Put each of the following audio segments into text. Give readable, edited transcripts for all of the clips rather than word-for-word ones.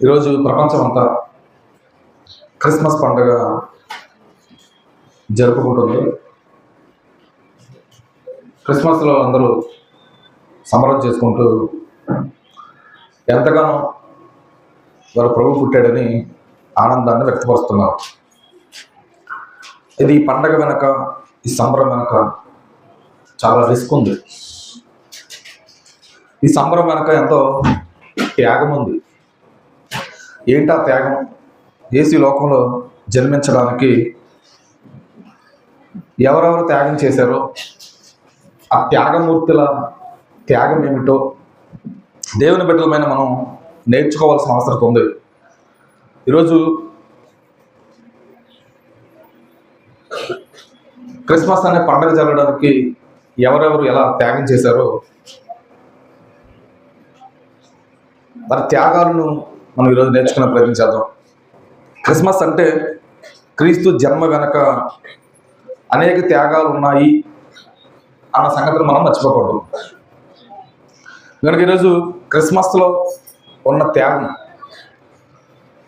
ఈరోజు ప్రపంచం అంతా క్రిస్మస్ పండుగ జరుపుకుంటుంది. క్రిస్మస్లో అందరూ సంబరం చేసుకుంటూ ఎంతగానో వారు ప్రభు పుట్టాడని ఆనందాన్ని వ్యక్తపరుస్తున్నారు. ఇది ఈ పండగ వెనక, ఈ సంబరం వెనక చాలా రిస్క్ ఉంది. ఈ సంబరం వెనక ఎంతో త్యాగం ఉంది. ఏంటా త్యాగం? యేసు లోకంలో జన్మించడానికి ఎవరెవరు త్యాగం చేశారో ఆ త్యాగమూర్తుల త్యాగం ఏమిటో దేవుని బిడ్డలమైన మనం నేర్చుకోవాల్సిన అవసరం ఉంది. ఈరోజు క్రిస్మస్ అనే పండుగ జరగడానికి ఎవరెవరు ఎలా త్యాగం చేశారో వారి త్యాగాలను మనం ఈరోజు నేర్చుకునే ప్రయత్నం చేద్దాం. క్రిస్మస్ అంటే క్రీస్తు జన్మ వెనక అనేక త్యాగాలు ఉన్నాయి అన్న సంగతిని మనం మర్చిపోకూడదు. కనుక ఈరోజు క్రిస్మస్లో ఉన్న త్యాగం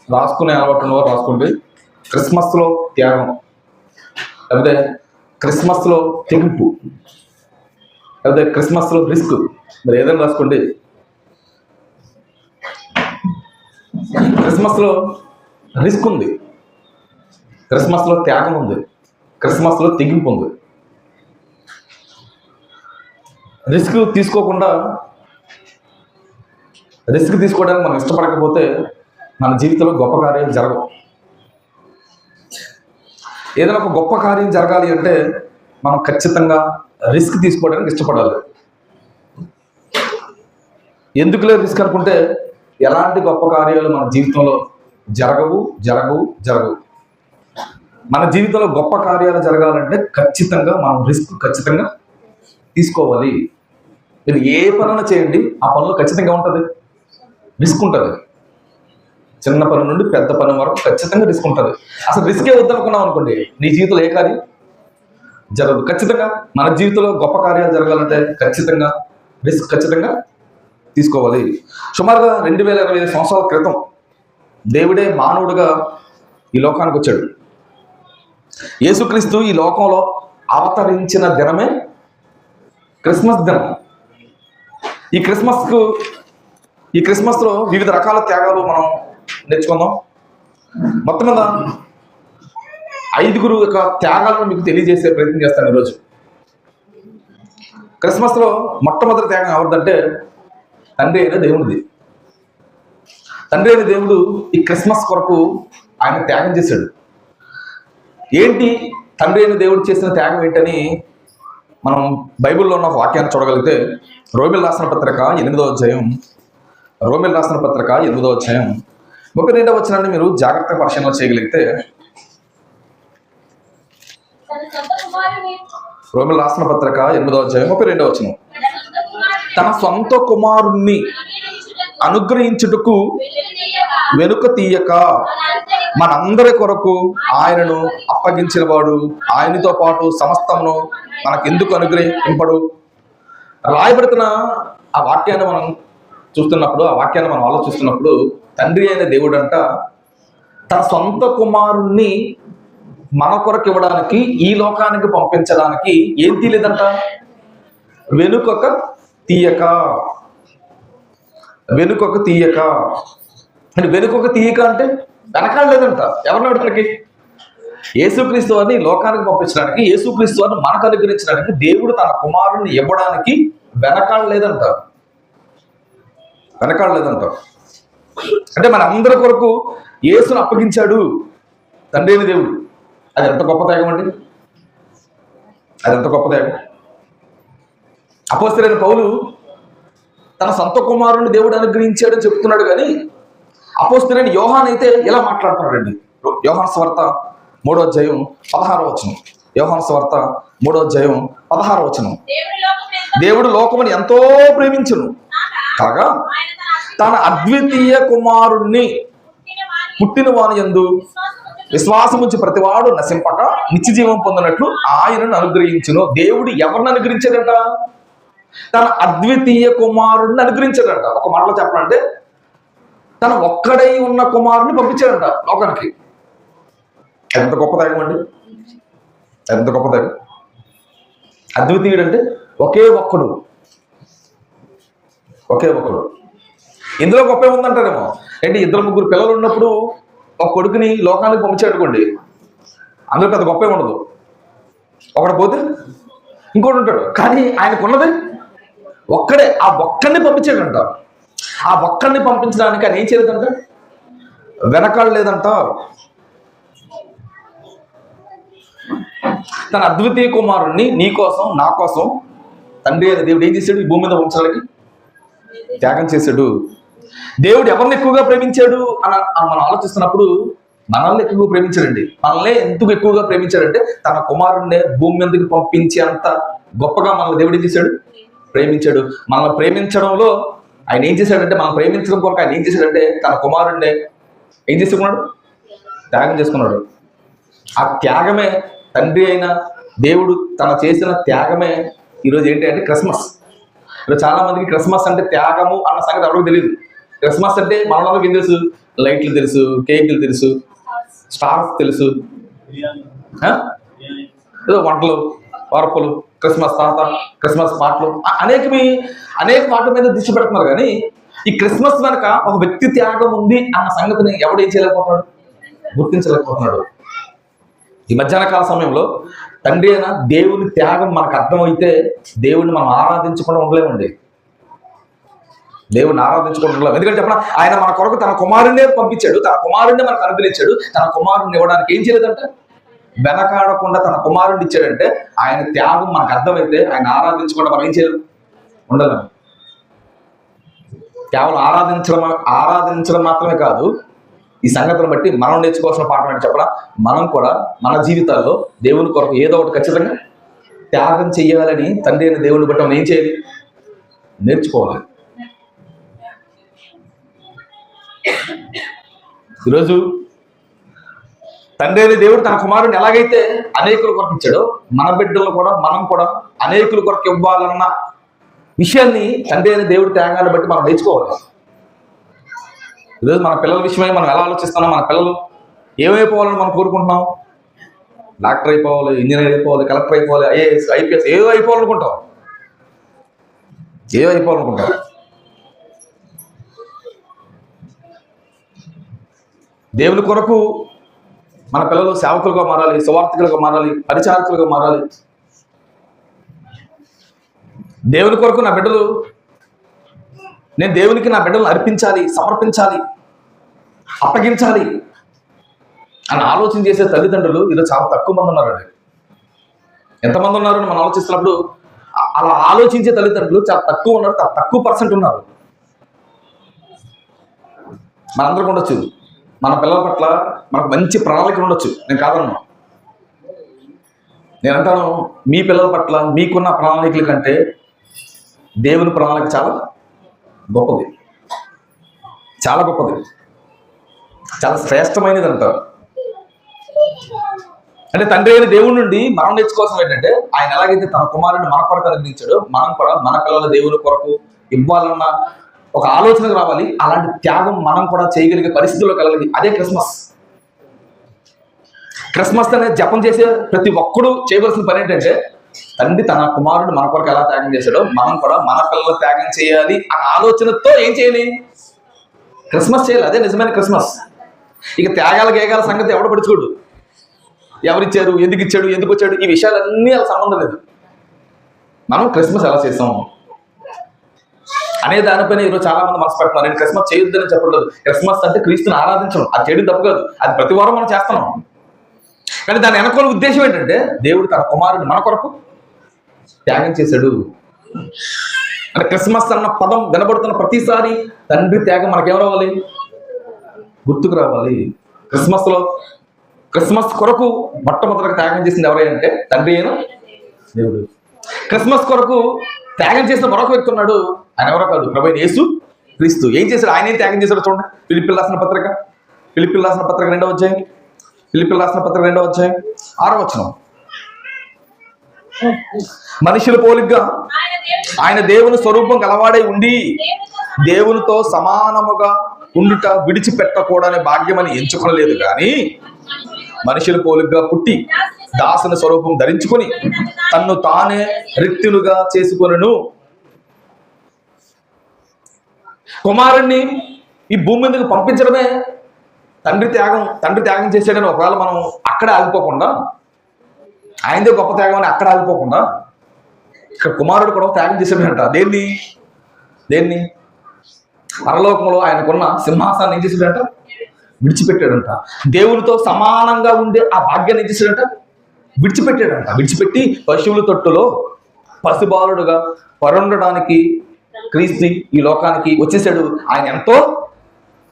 రాసుకునే అలవాటు ఉన్నవారు రాసుకోండి. క్రిస్మస్లో త్యాగం, లేకపోతే క్రిస్మస్లో తెగింపు, లేకపోతే క్రిస్మస్లో రిస్క్, మరి ఏదైనా రాసుకోండి. క్రిస్మస్లో రిస్క్ ఉంది, క్రిస్మస్లో త్యాగం ఉంది, క్రిస్మస్లో తెగింపు ఉంది. రిస్క్ తీసుకోవడానికి మనం ఇష్టపడకపోతే మన జీవితంలో గొప్ప కార్యాలు జరగవు. ఏదైనా ఒక గొప్ప కార్యం జరగాలి అంటే మనం ఖచ్చితంగా రిస్క్ తీసుకోవడానికి ఇష్టపడాలి. ఎందుకులే రిస్క్ అనుకుంటే ఎలాంటి గొప్ప కార్యాలు మన జీవితంలో జరగవు. మన జీవితంలో గొప్ప కార్యాలు జరగాలంటే ఖచ్చితంగా మనం రిస్క్ ఖచ్చితంగా తీసుకోవాలి. మీరు ఏ పనులు చేయండి, ఆ పనులు ఖచ్చితంగా ఉంటుంది, రిస్క్ ఉంటుంది. చిన్న పని నుండి పెద్ద పని వరకు ఖచ్చితంగా రిస్క్ ఉంటుంది. అసలు రిస్కే వద్దనుకున్నాం అనుకోండి, నీ జీవితంలో ఏ కార్యం జరగదు. ఖచ్చితంగా మన జీవితంలో గొప్ప కార్యాలు జరగాలంటే ఖచ్చితంగా రిస్క్ ఖచ్చితంగా తీసుకోవాలి. సుమారుగా 2025 సంవత్సరాల క్రితం దేవుడే మానవుడిగా ఈ లోకానికి వచ్చాడు. యేసుక్రీస్తు ఈ లోకంలో అవతరించిన దినమే క్రిస్మస్ దినం. ఈ క్రిస్మస్లో వివిధ రకాల త్యాగాలు మనం నేర్చుకుందాం. మొత్తం మీద 5 యొక్క త్యాగాలను మీకు తెలియజేసే ప్రయత్నం చేస్తాను ఈరోజు. క్రిస్మస్లో మొట్టమొదటి త్యాగం ఎవరిదంటే తండ్రి అయిన దేవుడిది. తండ్రి అయిన దేవుడు ఈ క్రిస్మస్ కొరకు ఆయన త్యాగం చేశాడు. ఏంటి తండ్రి అయిన దేవుడు చేసిన త్యాగం ఏంటని మనం బైబిల్లో ఉన్న వాక్యాన్ని చూడగలిగితే రోమిల్ రాసిన పత్రిక 8వ అధ్యాయం 32వ వచనాన్ని మీరు జాగ్రత్త పరిశీలన చేయగలిగితే, రోమిల్ రాసిన పత్రిక 8వ అధ్యాయం 32వ వచనం, తన సొంత కుమారుణ్ణి అనుగ్రహించుటకు వెనుక తీయక మనందరి కొరకు ఆయనను అప్పగించిన వాడు ఆయనతో పాటు సమస్తమును మనకెందుకు అనుగ్రహింపడు. రాయబడుతున్న ఆ వాక్యాన్ని మనం ఆలోచిస్తున్నప్పుడు తండ్రి అయిన దేవుడు అంట తన సొంత కుమారుణ్ణి మన కొరకు ఇవ్వడానికి, ఈ లోకానికి పంపించడానికి ఏం తీయలేదంట, వెనుకొక తీయక అంటే వెనుకొక తీయక అంటే వెనకాల లేదంట. ఎవరిని అడగడానికి? యేసుక్రీస్తు వారిని లోకానికి పంపించడానికి, యేసుక్రీస్తు వారిని మనకు అనుగ్రహించడానికి దేవుడు తన కుమారుణ్ణి ఇవ్వడానికి వెనకాల లేదంట. అంటే మన అందరి కొరకు యేసును అప్పగించాడు తండ్రి అయిన దేవుడు. అది ఎంత గొప్ప త్యాగం అండి! అపోస్తలుడైన పౌలు తన సొంత కుమారుని దేవుడు అనుగ్రహించాడని చెప్తున్నాడు, కానీ అపోస్తలుడైన యోహాన్ అయితే ఇలా మాట్లాడుతున్నాడండి. యోహాను సువార్త 3వ అధ్యాయం 16వ వచనం. దేవుడు లోకమును ఎంతో ప్రేమించును కాగా తన అద్వితీయ కుమారుణ్ణి పుట్టిన వాని యందు విశ్వాసముంచి ప్రతివాడు నశింపక నిత్య జీవం పొందినట్లు ఆయనను అనుగ్రహించును. దేవుడు ఎవరిని అనుగ్రహించాడంట? తన అద్వితీయ కుమారుడిని అనుగ్రహించాడంట. ఒక మాటలో చెప్పాలంటే తన ఒక్కడై ఉన్న కుమారుని పంపించాడంట లోకానికి. ఎంత గొప్ప త్యాగం అండి, ఎంత గొప్ప త్యాగం. అద్వితీయుడు అంటే ఒకే ఒక్కడు. ఇందులో గొప్ప ఏముందంటారేమో. ఏంటి, 2-3 పిల్లలు ఉన్నప్పుడు ఒక కొడుకుని లోకానికి పంపించాడు అనుకోండి, అందులో పెద్ద గొప్ప ఉండదు. ఒకడు పోతే ఇంకోటి ఉంటాడు, కానీ ఆయనకున్నది ఒక్కడే. ఆ ఒక్కడిని పంపించాడంట. ఆ ఒక్కడిని పంపించడానికి ఆయన ఏం చేయలేదంట, వెనకాడలేదంట. తన అద్వితీయ కుమారుణ్ణి నీ కోసం నా కోసం తండ్రి అయిన దేవుడు ఏం చేశాడు, ఈ భూమి మీద ఉంచడానికి త్యాగం చేశాడు. దేవుడు ఎవరిని ఎక్కువగా ప్రేమించాడు అని మనం ఆలోచిస్తున్నప్పుడు మనల్ని ఎక్కువగా ప్రేమించాడండి. మనల్ని ఎందుకు ఎక్కువగా ప్రేమించాడంటే తన కుమారుణ్ణి భూమి మీదకి పంపించి అంత గొప్పగా మనల్ని దేవుడు ఏం చేశాడు, ప్రేమించాడు. మనల్ని ప్రేమించడంలో ఆయన ఏం చేశాడంటే, మనం ప్రేమించడం కొరకు ఆయన ఏం చేశాడంటే తన కుమారుణ్ణి ఏం చేసుకున్నాడు, త్యాగం చేసుకున్నాడు. ఆ త్యాగమే, తండ్రి అయిన దేవుడు తన చేసిన త్యాగమే ఈరోజు ఏంటి అంటే క్రిస్మస్. ఈరోజు చాలా మందికి క్రిస్మస్ అంటే త్యాగము అన్న సంగతి ఎవరికి తెలియదు. క్రిస్మస్ అంటే మనలోకి ఏం తెలుసు, లైట్లు తెలుసు, కేకులు తెలుసు, స్టార్స్ తెలుసు, ఏదో వంటలు, వార్పులు, క్రిస్మస్ తాత, క్రిస్మస్ పాటలు, అనేక పాటల మీద దృష్టి పెడుతున్నారు. కానీ ఈ క్రిస్మస్ వెనక ఒక వ్యక్తి త్యాగం ఉంది అన్న సంగతిని ఎవడు ఏం చేయలేకపోతున్నాడు, గుర్తించలేకపోతున్నాడు. ఈ మధ్యాహ్న కాల సమయంలో తండ్రి అయిన దేవుని త్యాగం మనకు అర్థమైతే దేవుడిని మనం ఆరాధించకుండా ఉండలేమండి. దేవుడిని ఆరాధించకుండా ఉండలేము. ఎందుకంటే చెప్పిన ఆయన మన కొరకు తన కుమారుణ్ణే పంపించాడు, తన కుమారుణ్ణి మనకు అనుగ్రహించాడు. తన కుమారుణ్ణి ఇవ్వడానికి ఏం చేయలేదంట, వెనకాడకుండా తన కుమారుణ్ణి ఇచ్చాడంటే ఆయన త్యాగం మనకు అర్థమైతే ఆయన ఆరాధించకుండా మనం ఏం చేయలేము, ఉండలేము. కేవలం ఆరాధించడం మాత్రమే కాదు, ఈ సంగతిని బట్టి మనం నేర్చుకోవాల్సిన పాఠం ఏంటి చెప్పరా, మనం కూడా మన జీవితాల్లో దేవుని కొరకు ఏదో ఒకటి ఖచ్చితంగా త్యాగం చెయ్యాలని తండ్రి అయిన దేవుని బట్టి మనం ఏం చేయాలి, నేర్చుకోవాలి. ఈరోజు తండ్రి అయిన దేవుడు తన కుమారుడిని ఎలాగైతే అనేకుల కొరకు ఇచ్చాడో మన బిడ్డలు కూడా మనం కూడా అనేకుల కొరకు ఇవ్వాలన్న విషయాన్ని తండ్రి అయిన దేవుడి త్యాగాన్ని బట్టి మనం నేర్చుకోవాలి. ఈరోజు మన పిల్లల విషయమై మనం ఎలా ఆలోచిస్తున్నాం, మన పిల్లలు ఏమైపోవాలని మనం కోరుకుంటున్నాం, డాక్టర్ అయిపోవాలి, ఇంజనీర్ అయిపోవాలి, కలెక్టర్ అయిపోవాలి, ఐఏఎస్, ఐపీఎస్, ఏదో అయిపోవాలనుకుంటాం. దేవుని కొరకు మన పిల్లలు సేవకులుగా మారాలి, సువార్థికులుగా మారాలి, పరిచారకులుగా మారాలి. దేవుని కొరకు నా బిడ్డలు, నేను దేవునికి నా బిడ్డలను అర్పించాలి, సమర్పించాలి, అప్పగించాలి అని ఆలోచన చేసే తల్లిదండ్రులు ఈరోజు చాలా తక్కువ మంది ఉన్నారండి. ఎంతమంది ఉన్నారని మనం ఆలోచిస్తున్నప్పుడు అలా ఆలోచించే తల్లిదండ్రులు చాలా తక్కువ ఉన్నారు, తక్కువ పర్సెంట్ ఉన్నారు. మనందరికీ ఉండొచ్చు, మన పిల్లల పట్ల మనకు మంచి ప్రణాళికలు ఉండొచ్చు, నేను కాదన్నా. నేను అంటాను, మీ పిల్లల పట్ల మీకున్న ప్రణాళికల కంటే దేవుని ప్రణాళిక చాలా గొప్పది, చాలా గొప్పది, చాలా శ్రేష్టమైనది అంటారు. అంటే తండ్రి అయిన దేవుడి నుండి మనం నేర్చుకోవాల్సిన ఏంటంటే ఆయన ఎలాగైతే తన కుమారుడిని మన కొరకు అనుగ్రహించాడో మనం కూడా మన పిల్లల దేవుని కొరకు ఇవ్వాలన్న ఒక ఆలోచనకు రావాలి. అలాంటి త్యాగం మనం కూడా చేయగలిగే పరిస్థితుల్లో కలగాలి. అదే క్రిస్మస్. క్రిస్మస్ అనేది జపం చేసే ప్రతి ఒక్కడు చేయవలసిన పని ఏంటంటే తండ్రి తన కుమారుడు మన కొరకు ఎలా త్యాగం చేశాడో మనం కూడా మన పిల్లలు త్యాగం చేయాలి అన్న ఆలోచనతో ఏం చేయాలి, క్రిస్మస్ చేయాలి. అదే నిజమైన క్రిస్మస్. ఇక త్యాగాల గేగాల సంగతి ఎవడు పడుచుకోడు, ఎవరిచ్చారు, ఎందుకు ఇచ్చాడు, ఎందుకు వచ్చాడు, ఈ విషయాలన్నీ అలా సంబంధం లేదు. మనం క్రిస్మస్ ఎలా చేస్తాం అనే దానిపైన ఈరోజు చాలా మంది మనసు పెడుతున్నారు. నేను క్రిస్మస్ చేయొద్దని చెప్పట్లేదు. క్రిస్మస్ అంటే క్రీస్తుని ఆరాధించడం, అది చేయడం తప్పు కాదు, అది ప్రతి వారం మనం చేస్తున్నాం. కానీ దాని వెనకాల ఉద్దేశం ఏంటంటే దేవుడు తన కుమారుడు మన కొరకు త్యాగం చేశాడు. అంటే క్రిస్మస్ అన్న పదం వినబడుతున్న ప్రతిసారి తండ్రి త్యాగం మనకేం రావాలి, గుర్తుకు రావాలి. క్రిస్మస్ కొరకు మొట్టమొదటిగా త్యాగం చేసింది ఎవరైనా తండ్రి అయిన దేవుడు. క్రిస్మస్ కొరకు త్యాగం చేసిన మరొక వ్యక్తి ఉన్నాడు, ఆయన ఎవరో కాదు, ప్రభువైన యేసు క్రీస్తు. ఏం చేశాడు, ఆయన ఏం త్యాగం చేశాడు చూడండి. ఫిలిప్పీయులకు రాసిన పత్రిక 2వ అధ్యాయం, 6వ వచనం. మనుషుల పోలికగా ఆయన దేవుని స్వరూపం గలవాడై ఉండి దేవునితో సమానముగా ఉండుట విడిచిపెట్టకూడని భాగ్యమని ఎంచుకోలేదు కానీ మనుషుల పోలికగా పుట్టి దాసుని స్వరూపం ధరించుకొని తన్ను తానే రిక్తులుగా చేసుకొనెను. కుమారుణ్ణి ఈ భూమి మీదకి పంపించడమే తండ్రి త్యాగం చేసాడని ఒకవేళ మనం అక్కడే ఆగిపోకుండా, ఆయనదే గొప్ప త్యాగం అని అక్కడ ఆగిపోకుండా ఇక్కడ కుమారుడు కూడా త్యాగం చేసాడంట. దేన్ని పరలోకంలో ఆయనకున్న సింహాసనాన్ని ఏం చేసాడంట? విడిచిపెట్టాడంట. దేవునితో సమానంగా ఉండే ఆ భాగ్యాన్ని ఏం చేశాడంట? విడిచిపెట్టాడంట. విడిచిపెట్టి పశువుల తొట్టులో పసిబాలుడుగా పరుండడానికి క్రీస్తు ఈ లోకానికి వచ్చేసాడు. ఆయన ఎంతో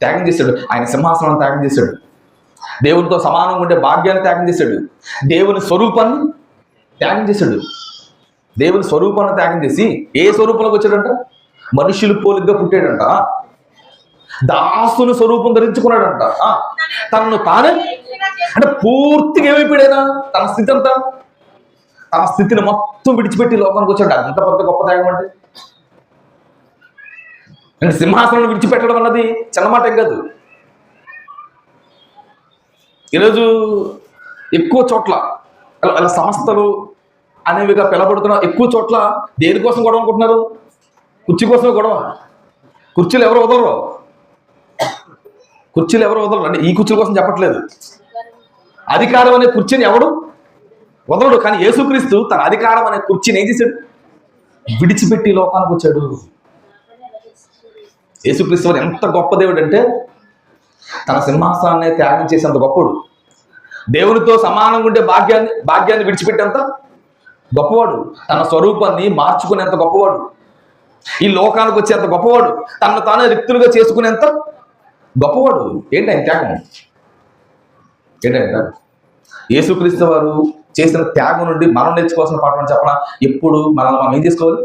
త్యాగం చేశాడు. ఆయన సింహాసనాన్ని త్యాగం చేశాడు. దేవునితో సమానంగా ఉండే భాగ్యాన్ని త్యాగం చేశాడు. దేవుని స్వరూపాన్ని త్యాగం చేశాడు. దేవుని స్వరూపాన్ని త్యాగం చేసి ఏ స్వరూపంలోకి వచ్చాడంట? మనుషులు పోలిగ్గా పుట్టాడంట. దాసుని స్వరూపం ధరించుకున్నాడంట. తనను తానే అంటే పూర్తిగా ఏమైపోయాడైనా తన స్థితి అంతా, తన స్థితిని మొత్తం విడిచిపెట్టి లోకానికి వచ్చాడు. అంత పెద్ద గొప్ప త్యాగం అంటే సింహాసనం విడిచిపెట్టడం అన్నది చిన్నమాట ఏం కాదు. ఈరోజు ఎక్కువ చోట్ల అలా సంస్థలు అనేవిగా పిలబడుతున్న ఎక్కువ చోట్ల దేనికోసం గొడవ అనుకుంటున్నారు? కుర్చీ కోసమే గొడవ. కుర్చీలు ఎవరు వదలరు అంటే ఈ కుర్చీల కోసం చెప్పట్లేదు. అధికారం అనే కుర్చీని ఎవడు వదలడు. కానీ యేసుక్రీస్తు తన అధికారం అనే కుర్చీని ఏం చేశాడు? విడిచిపెట్టి లోకానికి వచ్చాడు. యేసుక్రీస్తు వారు ఎంత గొప్ప దేవుడు అంటే తన సింహాసనాన్ని త్యాగం చేసేంత గొప్పడు. దేవునితో సమానంగా ఉండే భాగ్యాన్ని విడిచిపెట్టేంత గొప్పవాడు. తన స్వరూపాన్ని మార్చుకునేంత గొప్పవాడు. ఈ లోకానికి వచ్చేంత గొప్పవాడు. తనను తానే రిక్తులుగా చేసుకునేంత గొప్పవాడు. ఏంటి ఆయన త్యాగం? యేసుక్రీస్తు వారు చేసిన త్యాగం నుండి మనం నేర్చుకోవాల్సిన పాఠం చెప్పనా? ఎప్పుడు మనం ఏం చేసుకోవాలి?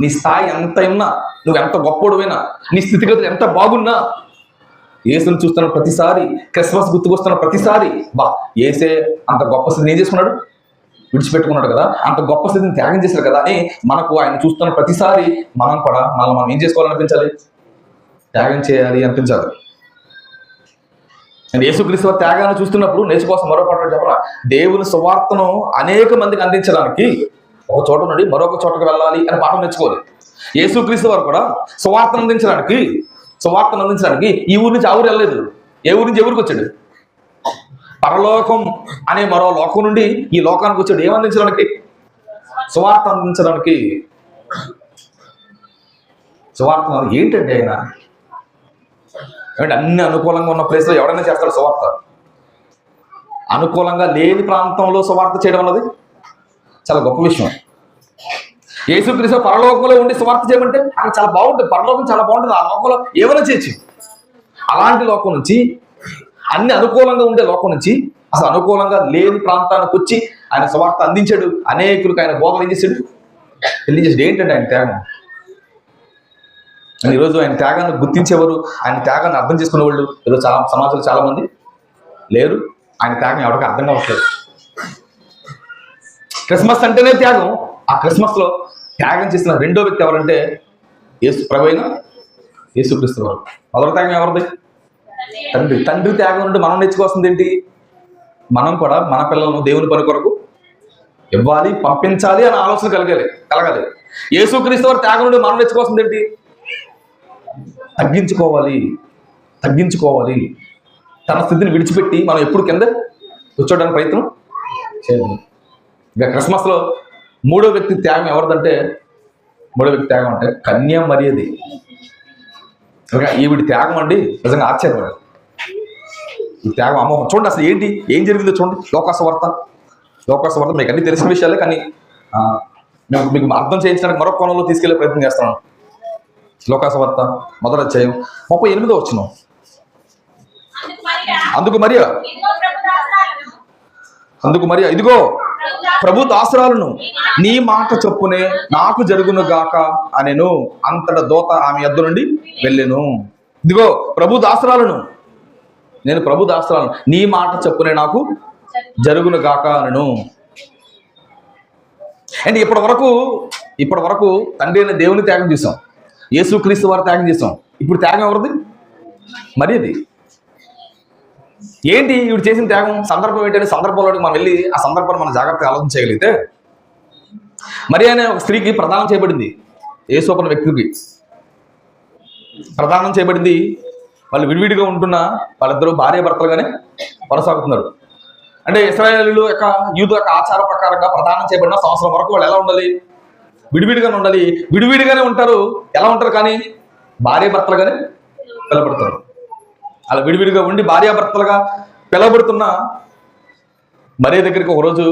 నీ స్థాయి ఎంత ఉన్నా, నువ్వు ఎంత గొప్పడువైనా, నీ స్థితిగతులు ఎంత బాగున్నా, యేసుని చూస్తున్న ప్రతిసారి, క్రిస్మస్ గుర్తుకొస్తున్న ప్రతిసారి యేసే అంత గొప్ప స్థితిని ఏం చేసుకున్నాడు? విడిచిపెట్టుకున్నాడు కదా. అంత గొప్ప స్థితిని త్యాగం చేశారు కదా అని మనకు ఆయన చూస్తున్న ప్రతిసారి మనం కూడా మనం ఏం చేసుకోవాలనిపించాలి? త్యాగం చేయాలి అనిపించాలి. యేసుక్రీస్తు త్యాగాన్ని చూస్తున్నప్పుడు నేర్చుకోసం మరో పాట చెప్పరా? దేవుని సువార్తను అనేక మందికి అందించడానికి ఒక చోట నుండి మరొక చోటకు వెళ్ళాలి అని పాఠం నేర్చుకోవాలి. యేసుక్రీస్తు వారు కూడా సువార్తను అందించడానికి ఈ ఊరి నుంచి ఆ ఊరు వెళ్ళలేదు. ఏ ఊరి నుంచి ఎవరికి వచ్చాడు? పరలోకం అనే మరో లోకం నుండి ఈ లోకానికి వచ్చాడు. ఏమందించడానికి? సువార్త అందించడానికి. సువార్త ఏంటంటే ఆయన అన్ని అనుకూలంగా ఉన్న ప్లేస్లో ఎవరైనా చేస్తాడు సువార్త. అనుకూలంగా లేని ప్రాంతంలో సువార్త చేయడం అన్నది చాలా గొప్ప విషయం. యేసుక్రీస్తు పరలోకంలో ఉండి సువార్త చేయమంటే అక్కడ చాలా బాగుంటుంది. పరలోకం చాలా బాగుంటుంది. ఆ లోకంలో ఏమైనా చేయొచ్చు. అలాంటి లోకం నుంచి, అన్ని అనుకూలంగా ఉండే లోకం నుంచి అసలు అనుకూలంగా లేని ప్రాంతానికి వచ్చి ఆయన సువార్త అందించాడు. అనేకులకు ఆయన బోధన ఏం చేశాడు? తెలియజేసాడు. ఏంటంటే ఆయన త్యాగం. ఈరోజు ఆయన త్యాగాన్ని గుర్తించేవారు, ఆయన త్యాగాన్ని అర్థం చేసుకునే వాళ్ళు ఈరోజు సమాజంలో చాలా మంది లేరు. ఆయన త్యాగం ఎవరికి అర్థం కావట్లేదు. క్రిస్మస్ అంటేనే త్యాగం. ఆ క్రిస్మస్లో త్యాగం చేసిన రెండో వ్యక్తి ఎవరంటే యేసుక్రీస్తు వారు. మొదటి త్యాగం ఎవరిది? తండ్రి త్యాగం నుండి మనం నేర్చుకోవాల్సింది ఏంటి? మనం కూడా మన పిల్లలను దేవుని పని కొరకు ఇవ్వాలి, పంపించాలి అనే ఆలోచన కలగాలి. యేసుక్రీస్తు వారి త్యాగం నుండి మనం నేర్చుకోవాల్సింది ఏంటి? తగ్గించుకోవాలి. తన స్థితిని విడిచిపెట్టి మనం ఎప్పుడు కింద కూర్చోడానికి ప్రయత్నం చేయాలి. ఇక క్రిస్మస్లో మూడో వ్యక్తి త్యాగం ఎవరిదంటే కన్యా మరియది. ఈవిడి త్యాగం అండి నిజంగా ఆశ్చర్యపడాలి. ఈ త్యాగం అమోహం చూడండి. అసలు ఏం జరిగిందో చూడండి. లోకాసువార్త మీకు అన్ని తెలిసిన విషయాలే, కానీ మీకు అర్థం చేయించడానికి మరొక కోణంలో తీసుకెళ్లే ప్రయత్నం చేస్తున్నాను. లోకాసువార్త 1వ అధ్యాయం 38వ వచనం. అందుకు మరియ ఇదిగో ప్రభు దాసురాలను, నీ మాట చొప్పునే నాకు జరుగును గాక అనెను. అంతట దూత ఆమె యొద్ద నుండి వెళ్ళెను. ఇదిగో ప్రభు దాసురాలను, నేను ప్రభు దాసురాలను, నీ మాట చొప్పునే నాకు జరుగును గాక అనెను. అంటే ఇప్పటి వరకు తండ్రి అయిన దేవుని త్యాగం చేసాం, యేసుక్రీస్తు వారి త్యాగం చేసాం. ఇప్పుడు త్యాగం ఎవరిది? మరి అది ఏంటి ఈవిడ చేసిన త్యాగం? సందర్భం ఏంటంటే సందర్భంలోకి మనం వెళ్ళి ఆ సందర్భాన్ని మనం జాగ్రత్తగా ఆలోచించగలిగితే, మరి అనే ఒక స్త్రీకి ప్రదానం చేయబడింది, యేసోపన వ్యక్తికి ప్రదానం చేయబడింది. వాళ్ళు విడివిడిగా ఉంటున్న వాళ్ళిద్దరూ భార్య భర్తలుగానే కొనసాగుతున్నారు. అంటే ఇశ్రాయేలీయుల యొక్క యూదు యొక్క ఆచార ప్రకారంగా ప్రదానం చేయబడిన సంవత్సరం వరకు వాళ్ళు ఎలా ఉండాలి? విడివిడిగానే ఉండాలి. విడివిడిగానే ఉంటారు. ఎలా ఉంటారు? కానీ భార్య భర్తలుగానే పిలబడతారు. అలా విడివిడిగా ఉండి భార్యాభర్తలుగా పిలవబడుతున్న మరియ దగ్గరికి ఒకరోజు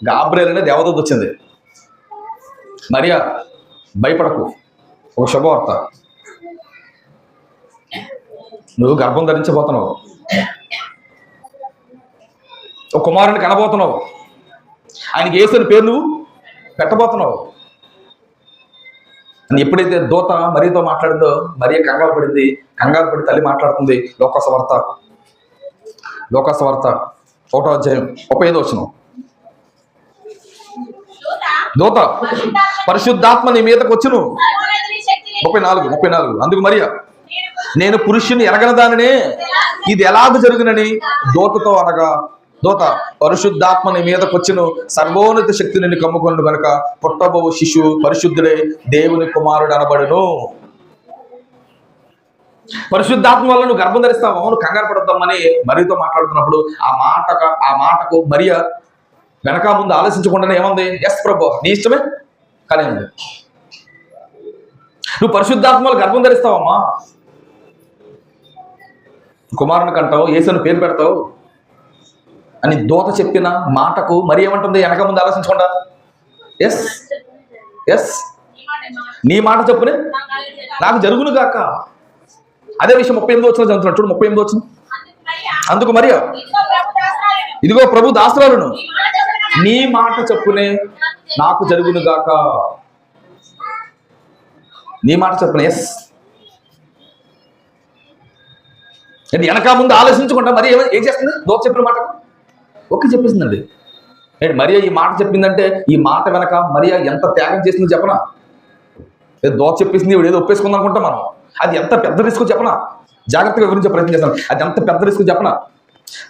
గాబ్రియల్ అనే దేవదూత వచ్చింది. మరియా, భయపడకు, ఒక శుభవార్త, నువ్వు గర్భం ధరించబోతున్నావు, ఒక కుమారుని కనబోతున్నావు, ఆయనకి యేసు పేరు నువ్వు పెట్టబోతున్నావు అని ఎప్పుడైతే దూత మరియతో మాట్లాడిందో, మరియ కంగారు పడింది. కంగారు పడి తల్లి మాట్లాడుతుంది. లోకాసువార్త 1వ అధ్యాయం 35వ వచనం. దూత పరిశుద్ధాత్మ నీ మీదకి వచ్చును. 34. అందుకు మరియ, నేను పురుషుని ఎరగని దానినే ఇది ఎలాగ జరుగునని దూతతో అనగా, దూత పరిశుద్ధాత్మ నీ మీదకి వచ్చును, సర్వోన్నత శక్తి నిన్ను కమ్ముకొను కనుక పుట్టబోవు శిశువు పరిశుద్ధుడే, దేవుని కుమారుడు అనబడును. పరిశుద్ధాత్మ వల్ల నువ్వు గర్భం ధరిస్తావు, నువ్వు కంగారు పడతామని మరియతో మాట్లాడుతున్నప్పుడు ఆ మాటకు మరియ వెనక ముందు ఆలోచించకుండానే ఏమంది? ఎస్ ప్రభు, నీ ఇష్టమే కానీ ఉంది. నువ్వు పరిశుద్ధాత్మ వల్ల గర్భం ధరిస్తావమ్మా, కుమారుని కంటావు, యేసుని పేరు పెడతావు అని దూత చెప్పిన మాటకు మరి ఏమంటుంది? వెనక ముందు ఆలోచించకుండా ఎస్ ఎస్, నీ మాట చెప్పునే నాకు జరుగును గాక. అదే విషయం 38వ వచనం చదువుతున్నాడు చూడు. 38వ వచనం. అందుకు మరియ, ఇదిగో ప్రభు దాసురాలును, నీ మాట చెప్పునే నాకు జరుగును గాక. నీ మాట చెప్పునే ఎస్. అంటే వెనక ముందు ఆలోచించకుండా మరి ఏం చేస్తుంది? దూత చెప్పిన మాట ఓకే చెప్పేసిందండి. మరియ ఈ మాట చెప్పిందంటే ఈ మాట వెనక మరియ ఎంత త్యాగం చేసిందో చెప్పనా? దోత చెప్పేసింది, ఇవి ఏదో ఒప్పేసుకుందాం అనుకుంటా మనం. అది ఎంత పెద్ద రిస్క్ చెప్పనా? జాగ్రత్తగా వివరించే ప్రయత్నం చేస్తాను. అది ఎంత పెద్ద రిస్క్ చెప్పనా?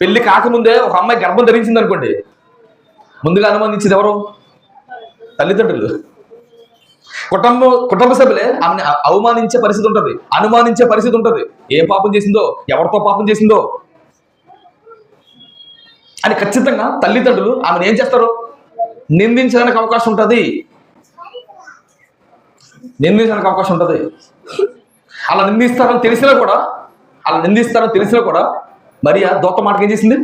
పెళ్లి కాకముందే ఒక అమ్మాయి గర్భం ధరించింది అనుకోండి, ముందుగా అనుమానించింది ఎవరు? తల్లిదండ్రులు, కుటుంబ సభ్యులే ఆమెను అవమానించే పరిస్థితి ఉంటుంది, అనుమానించే పరిస్థితి ఉంటుంది. ఏం పాపం చేసిందో, ఎవరితో పాపం చేసిందో అని ఖచ్చితంగా తల్లిదండ్రులు ఆమెను ఏం చేస్తారు? నిందించడానికి అవకాశం ఉంటుంది. అలా నిందిస్తారని తెలిసినా కూడా మరి ఆ దూత మాటకి ఏం చేసింది?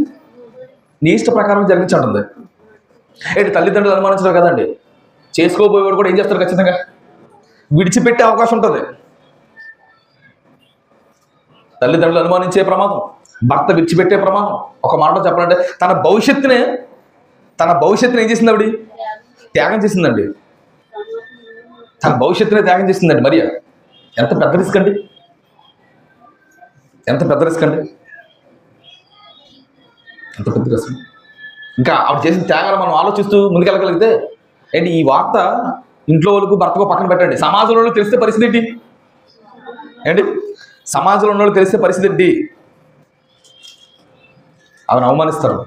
నీ ఇష్ట ప్రకారం జరిగించుంటుంది. ఏంటి తల్లిదండ్రులు అనుమానించడం కదండి, చేసుకోబోయేవాడు కూడా ఏం చేస్తారు? ఖచ్చితంగా విడిచిపెట్టే అవకాశం ఉంటుంది. తల్లిదండ్రులు అనుమానించే ప్రమాదం, భర్త విడిచిపెట్టే ప్రమాదం. ఒక మాట చెప్పాలంటే తన భవిష్యత్తునే ఏం చేసింది? ఆవిడ త్యాగం చేసిందండి. తన భవిష్యత్తునే త్యాగం చేసిందండి మరియ. ఎంత పెద్ద రిస్క్ అండి, ఎంత పెద్ద రిస్క్. ఇంకా ఆవిడ చేసిన త్యాగాలు మనం ఆలోచిస్తూ ముందుకెళ్ళగలిగితే ఏంటి ఈ వార్త ఇంట్లో వాళ్ళకు భర్తకు పక్కన పెట్టండి, సమాజంలో తెలిసే పరిస్థితి ఏంటి? సమాజంలో ఉన్న వాళ్ళు తెలిసే పరిస్థితి ఏంటి? ఆమెను అవమానిస్తారు,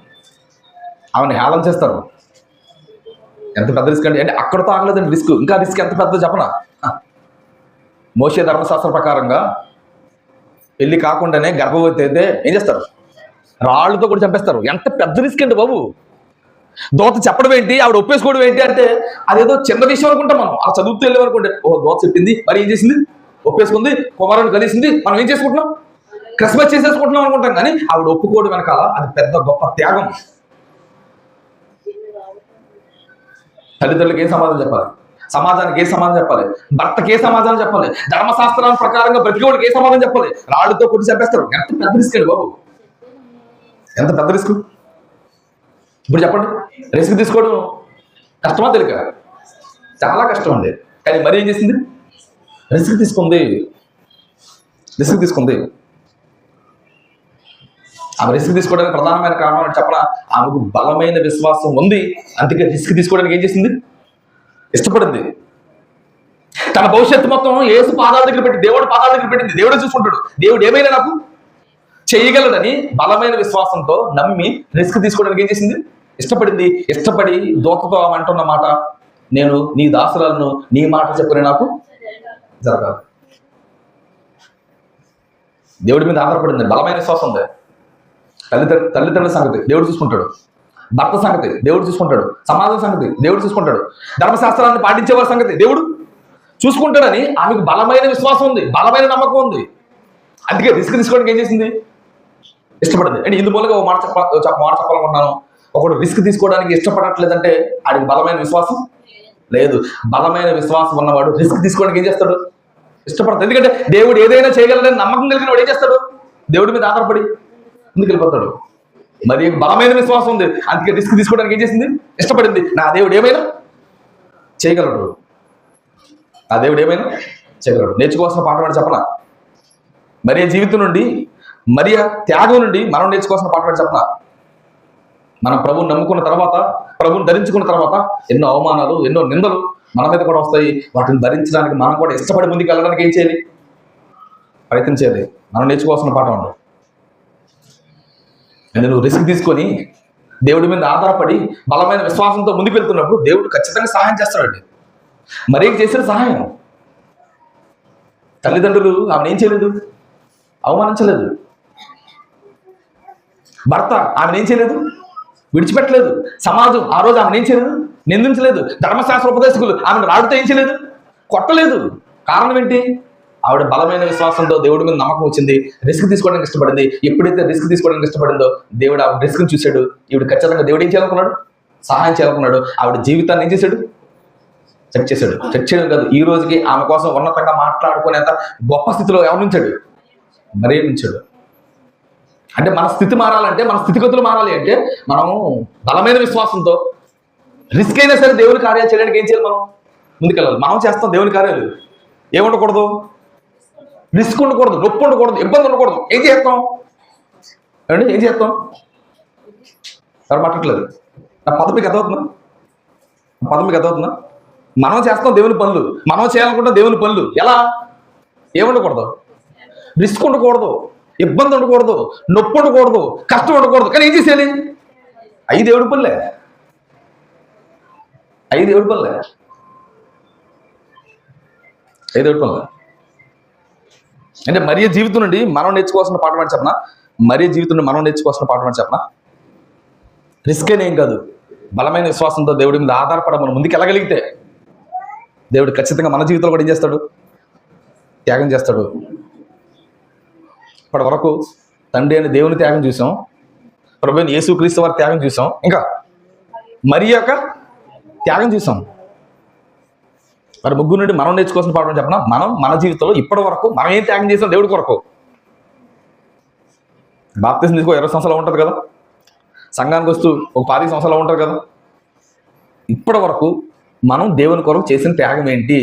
ఆమెను హేళన చేస్తారు. ఎంత పెద్ద రిస్క్ అంటే అక్కడతో ఆగలేదండి రిస్క్. ఇంకా రిస్క్ ఎంత పెద్ద చెప్పనా? మోషే ధర్మశాస్త్ర ప్రకారంగా పెళ్లి కాకుండానే గర్భవతి అయితే ఏం చేస్తారు? రాళ్ళతో కూడా చంపేస్తారు. ఎంత పెద్ద రిస్క్ అండి బాబు. దోత చెప్పడం ఏంటి, ఆవిడ ఒప్పేసుకోవడం ఏంటి అంటే అదేదో చిన్న విషయం అనుకుంటాం మనం. ఆ చదువుతూ వెళ్ళేమనుకుంటే దోత చెప్పింది, మరి ఏం చేసింది? ఒప్పేసుకుంది, కుమారుని కలిసింది, మనం ఏం చేసుకుంటున్నాం? క్రిస్మస్ చేసేసుకుంటున్నాం అనుకుంటాం. కానీ ఆవిడ ఒప్పుకోవడం వెనకాల అది పెద్ద గొప్ప త్యాగం. తల్లిదండ్రులకి ఏ సమాధానం చెప్పాలి? సమాజానికి ఏ సమాధానం చెప్పాలి? భర్తకి ఏ సమాధానం చెప్పాలి? ధర్మశాస్త్రాల ప్రకారంగా బ్రతికేవాడికి ఏ సమాధానం చెప్పాలి? రాళ్ళతో కొట్టి చంపేస్తారు. ఎంత పెద్ద రిస్క్ అండి బాబు, ఎంత పెద్ద రిస్క్. ఇప్పుడు చెప్పండి, రిస్క్ తీసుకోవడం కష్టమా తెలియక? చాలా కష్టం అండి. కానీ మరి ఏం చేసింది? రిస్క్ తీసుకుంది. ఆమె రిస్క్ తీసుకోవడానికి ప్రధానమైన కారణం అంటే చెప్పనా? ఆమెకు బలమైన విశ్వాసం ఉంది. అందుకే రిస్క్ తీసుకోవడానికి ఏం చేసింది? ఇష్టపడింది. తన భవిష్యత్తు మొత్తం యేసు పాదాల దగ్గర పెట్టి, దేవుడు పాదాల దగ్గర పెట్టింది దేవుడే చూసుకుంటాడు. దేవుడు ఏమైనా నాకు చేయగలడని బలమైన విశ్వాసంతో నమ్మి రిస్క్ తీసుకోవడానికి ఏం చేసింది? ఇష్టపడింది. ఇష్టపడి దూతతో అంటున్న మాట, నేను నీ దాసురాలను, నీ మాట చెప్పుకుని నాకు జరగాలి. దేవుడి మీద ఆధారపడింది, బలమైన విశ్వాసం ఉంది. తల్లిదండ్రుల సంగతి దేవుడు చూసుకుంటాడు, భర్త సంగతి దేవుడు చూసుకుంటాడు, సమాజం సంగతి దేవుడు చూసుకుంటాడు, ధర్మశాస్త్రాన్ని పాటించేవారి సంగతి దేవుడు చూసుకుంటాడని ఆమెకు బలమైన విశ్వాసం ఉంది, బలమైన నమ్మకం ఉంది. అందుకే రిస్క్ తీసుకోవడానికి ఏం చేసింది? ఇష్టపడింది. అంటే ఇందు మూలంగా మాట చెప్పాలనుకుంటున్నాను. ఒకడు రిస్క్ తీసుకోవడానికి ఇష్టపడట్లేదంటే ఆడికి బలమైన విశ్వాసం లేదు. బలమైన విశ్వాసం ఉన్నవాడు రిస్క్ తీసుకోవడానికి ఏం చేస్తాడు? ఇష్టపడతాడు. ఎందుకంటే దేవుడు ఏదైనా చేయగలడని నమ్మకం కలిగిన వాడు ఏం చేస్తాడు? దేవుడి మీద ఆధారపడి ముందుకు వెళ్ళిపోతాడు. మరి బలమైన విశ్వాసం ఉంది, అందుకే రిస్క్ తీసుకోవడానికి ఏం చేసింది? ఇష్టపడింది. నా దేవుడు ఏమైనా చేయగలడు, నా దేవుడు ఏమైనా చేయగలడు. నేర్చుకోవాల్సిన పాఠం ఏంటి చెప్పనా? మరియ జీవితం నుండి, మరియ త్యాగం నుండి మనం నేర్చుకోవాల్సిన పాఠం ఏంటి చెప్పనా? మనం ప్రభువుని నమ్ముకున్న తర్వాత, ప్రభువుని ధరించుకున్న తర్వాత ఎన్నో అవమానాలు, ఎన్నో నిందలు మన మీద కూడా వస్తాయి. వాటిని భరించడానికి మనం కూడా ఇష్టపడి ముందుకు వెళ్ళడానికి ఏం చేయాలి? ప్రయత్నించేది. మనం నేర్చుకోవాల్సిన పాఠం అండి. నువ్వు రిస్క్ తీసుకొని దేవుడి మీద ఆధారపడి బలమైన విశ్వాసంతో ముందుకు వెళ్తున్నప్పుడు దేవుడు ఖచ్చితంగా సహాయం చేస్తాడండి. మరేం చేసిన సహాయం? తల్లిదండ్రులు ఆమెను ఏం చేయలేదు? అవమానించలేదు. భర్త ఆమెను ఏం చేయలేదు? విడిచిపెట్టలేదు. సమాజం ఆ రోజు ఆమెను ఏం చేయలేదు? నిందించలేదు. ధర్మశాస్త్ర ఉపదేశకులు ఆమెను రాడుతో ఏం చేయలేదు? కొట్టలేదు. కారణం ఏంటి? ఆవిడ బలమైన విశ్వాసంతో దేవుడి మీద నమ్మకం వచ్చింది, రిస్క్ తీసుకోవడానికి ఇష్టపడింది. ఎప్పుడైతే రిస్క్ తీసుకోవడానికి ఇష్టపడిందో దేవుడు ఆవిడ రిస్క్ని చూశాడు. ఈవిడ ఖచ్చితంగా దేవుడు ఏం చేయాలనుకున్నాడు? సహాయం చేయాలనుకున్నాడు. ఆవిడ జీవితాన్ని ఏం చేశాడు? సెట్ చేశాడు. సెట్ చేయడం కాదు, ఈ రోజుకి ఆమె కోసం ఉన్నతంగా మాట్లాడుకునేంత గొప్ప స్థితిలో ఎవరు నుంచాడు? మరే నుంచాడు. అంటే మన స్థితి మారాలంటే, మన స్థితిగతులు మారాలి అంటే మనం బలమైన విశ్వాసంతో రిస్క్ అయినా సరే దేవుని కార్యాలు చేయడానికి ఏం చేయాలి? మనం ముందుకెళ్ళాలి. మనం చేస్తాం దేవుని కార్యాలు. ఏముండకూడదు? రిస్క్ ఉండకూడదు, నొప్పి ఉండకూడదు, ఇబ్బంది ఉండకూడదు. ఏం చేస్తాం? ఏం చేస్తాం? ఎవరు మాట్లాడలేదు? నా పదం మీకు అర్థమవుతుందా? మనం చేస్తాం దేవుని పనులు, మనం చేయాలనుకుంటాం దేవుని పనులు. ఎలా? ఏముండకూడదు? రిస్క్ ఉండకూడదు, ఇబ్బంది ఉండకూడదు, నొప్పి ఉండకూడదు, కష్టం ఉండకూడదు. కానీ ఏం చేసేయాలి? అవి దేవుడి పనులే. అంటే మరియ జీవితం నుండి మనం నేర్చుకోవాల్సిన పాఠం అని చెప్పనా? రిస్క్ ఏం కాదు, బలమైన విశ్వాసంతో దేవుడి మీద ఆధారపడ మనం ముందుకు వెళ్ళగలిగితే దేవుడు ఖచ్చితంగా మన జీవితంలో కూడా ఏం చేస్తాడు? త్యాగం చేస్తాడు. ఇప్పటి వరకు తండ్రి అని దేవుని త్యాగం చూసాం, ప్రభువైన యేసుక్రీస్తు వారి త్యాగం చూసాం, ఇంకా మరియ యొక్క త్యాగం చూసాం. మరి ముగ్గురు నుండి మనం నేర్చుకోవాల్సిన పాఠం చెప్పనా? మనం మన జీవితంలో ఇప్పటి వరకు మనం ఏం త్యాగం చేసాం దేవుడి కొరకు? బాప్తిజం తీసుకో 20 సంవత్సరాలు ఉంటుంది కదా, సంఘానికి వస్తూ ఒక 10 సంవత్సరాలు ఉంటుంది కదా. ఇప్పటి వరకు మనం దేవుని కొరకు చేసిన త్యాగం ఏంటి?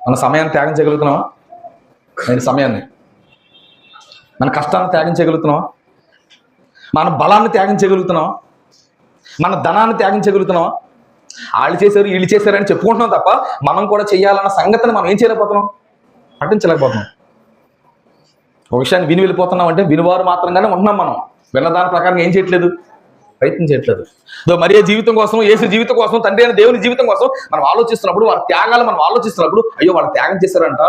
మన సమయాన్ని త్యాగం చేయగలుగుతున్నావా? సమయాన్ని, మన కష్టాన్ని త్యాగం చేయగలుగుతున్నావా? మన బలాన్ని త్యాగం చేయగలుగుతున్నావా? మన ధనాన్ని త్యాగం చేయగలుగుతున్నావా? వాళ్ళు చేశారు, వీళ్ళు చేశారని చెప్పుకుంటున్నాం తప్ప మనం కూడా చేయాలన్న సంగతిని మనం ఏం చేయలేకపోతున్నాం? పట్టించలేకపోతున్నాం. ఒక విషయాన్ని విని వెళ్ళిపోతున్నాం అంటే వినివారు మాత్రంగానే ఉంటున్నాం. మనం విన్న దాని ప్రకారం ఏం చేయట్లేదు? ప్రయత్నం చేయట్లేదు. మరియ జీవితం కోసం, యేసు జీవితం కోసం, తండ్రి అయిన దేవుని జీవితం కోసం మనం ఆలోచిస్తున్నప్పుడు, వాళ్ళ త్యాగాలు మనం ఆలోచిస్తున్నప్పుడు, అయ్యో వాళ్ళు త్యాగం చేశారంట,